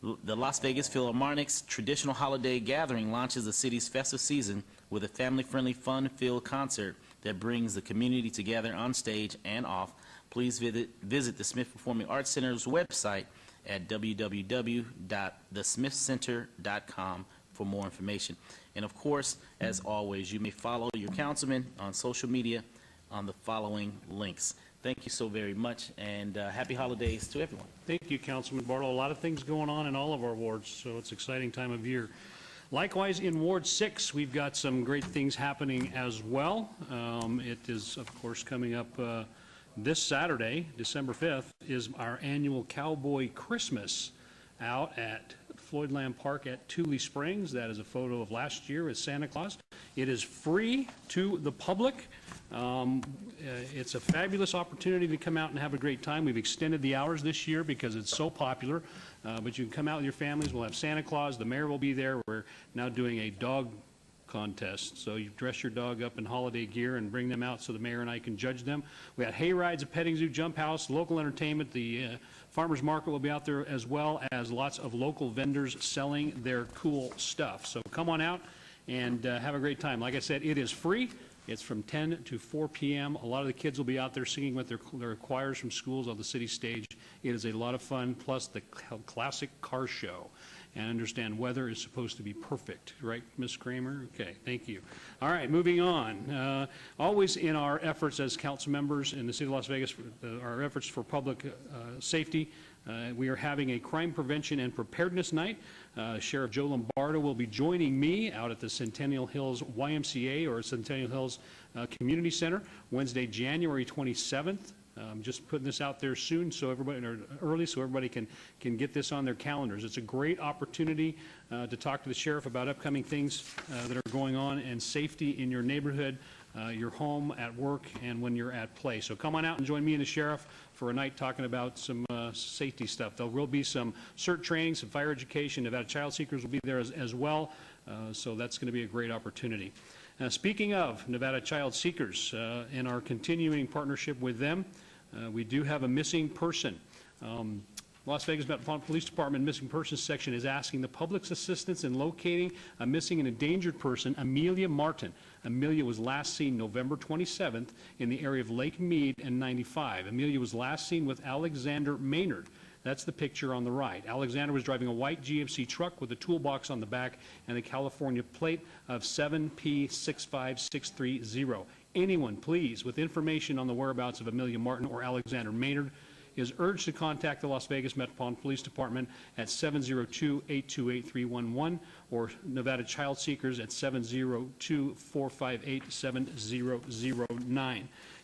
The Las Vegas Philharmonic's traditional holiday gathering launches the city's festive season with a family-friendly, fun-filled concert that brings the community together on stage and off. Please visit the Smith Performing Arts Center's website at www.thesmithcenter.com for more information. And of course, as always, you may follow your councilman on social media on the following links. Thank you so very much, and happy holidays to everyone. Thank you, Councilman Barlow. A lot of things going on in all of our wards, so it's an exciting time of year. Likewise, in Ward 6, we've got some great things happening as well. It is, of course, coming up this Saturday, December 5th, is our annual Cowboy Christmas out at Floyd Lamb Park at Tule Springs. That is a photo of last year as Santa Claus. It is free to the public. It's a fabulous opportunity to come out and have a great time. We've extended the hours this year because it's so popular, but you can come out with your families. We'll have Santa Claus. The mayor will be there. We're now doing a dog contest. So you dress your dog up in holiday gear and bring them out so the mayor and I can judge them. We had hay rides, a petting zoo, jump house, local entertainment. The farmers market will be out there, as well as lots of local vendors selling their cool stuff. So come on out and have a great time. Like I said, it is free. It's from 10 to 4 p.m. A lot of the kids will be out there singing with their choirs from schools on the city stage. It is a lot of fun, plus the classic car show. And understand weather is supposed to be perfect, right, Ms. Kramer? Okay, thank you. All right, moving on. Always in our efforts as council members in the city of Las Vegas, our efforts for public safety, we are having a crime prevention and preparedness night. Sheriff Joe Lombardo will be joining me out at the Centennial Hills YMCA, or Centennial Hills Community Center, Wednesday, January 27th. Just putting this out there soon, so everybody, or early, so everybody can get this on their calendars. It's a great opportunity to talk to the sheriff about upcoming things that are going on and safety in your neighborhood, your home, at work, and when you're at play. So come on out and join me and the sheriff for a night talking about some safety stuff. There will be some CERT training, some fire education. Nevada Child Seekers will be there as well, so that's going to be a great opportunity. Speaking of Nevada Child Seekers and our continuing partnership with them, we do have a missing person. Las Vegas Metropolitan Police Department Missing Persons Section is asking the public's assistance in locating a missing and endangered person, Amelia Martin. Amelia was last seen November 27th in the area of Lake Mead and 95. Amelia was last seen with Alexander Maynard. That's the picture on the right. Alexander was driving a white GMC truck with a toolbox on the back and a California plate of 7P65630. Anyone, please, with information on the whereabouts of Amelia Martin or Alexander Maynard is urged to contact the Las Vegas Metropolitan Police Department at 702-828-311 or Nevada Child Seekers at 702-458-7009.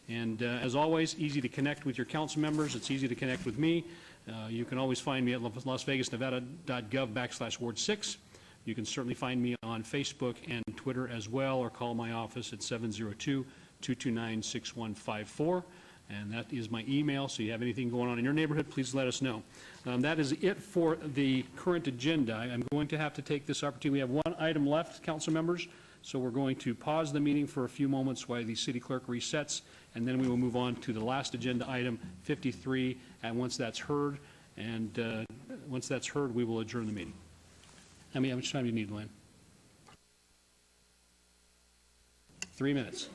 And as always, easy to connect with your council members. It's easy to connect with me. You can always find me at lasvegasnevada.gov/Ward 6. You can certainly find me on Facebook and Twitter as well, or call my office at 702-229-6154. And that is my email, so you have anything going on in your neighborhood, please let us know. That is it for the current agenda. I'm going to have to take this opportunity. We have one item left, council members, So we're going to pause the meeting for a few moments while the city clerk resets, and then we will move on to the last agenda item, 53, and once that's heard, we will adjourn the meeting. How much time do you need, Lynn? 3 minutes.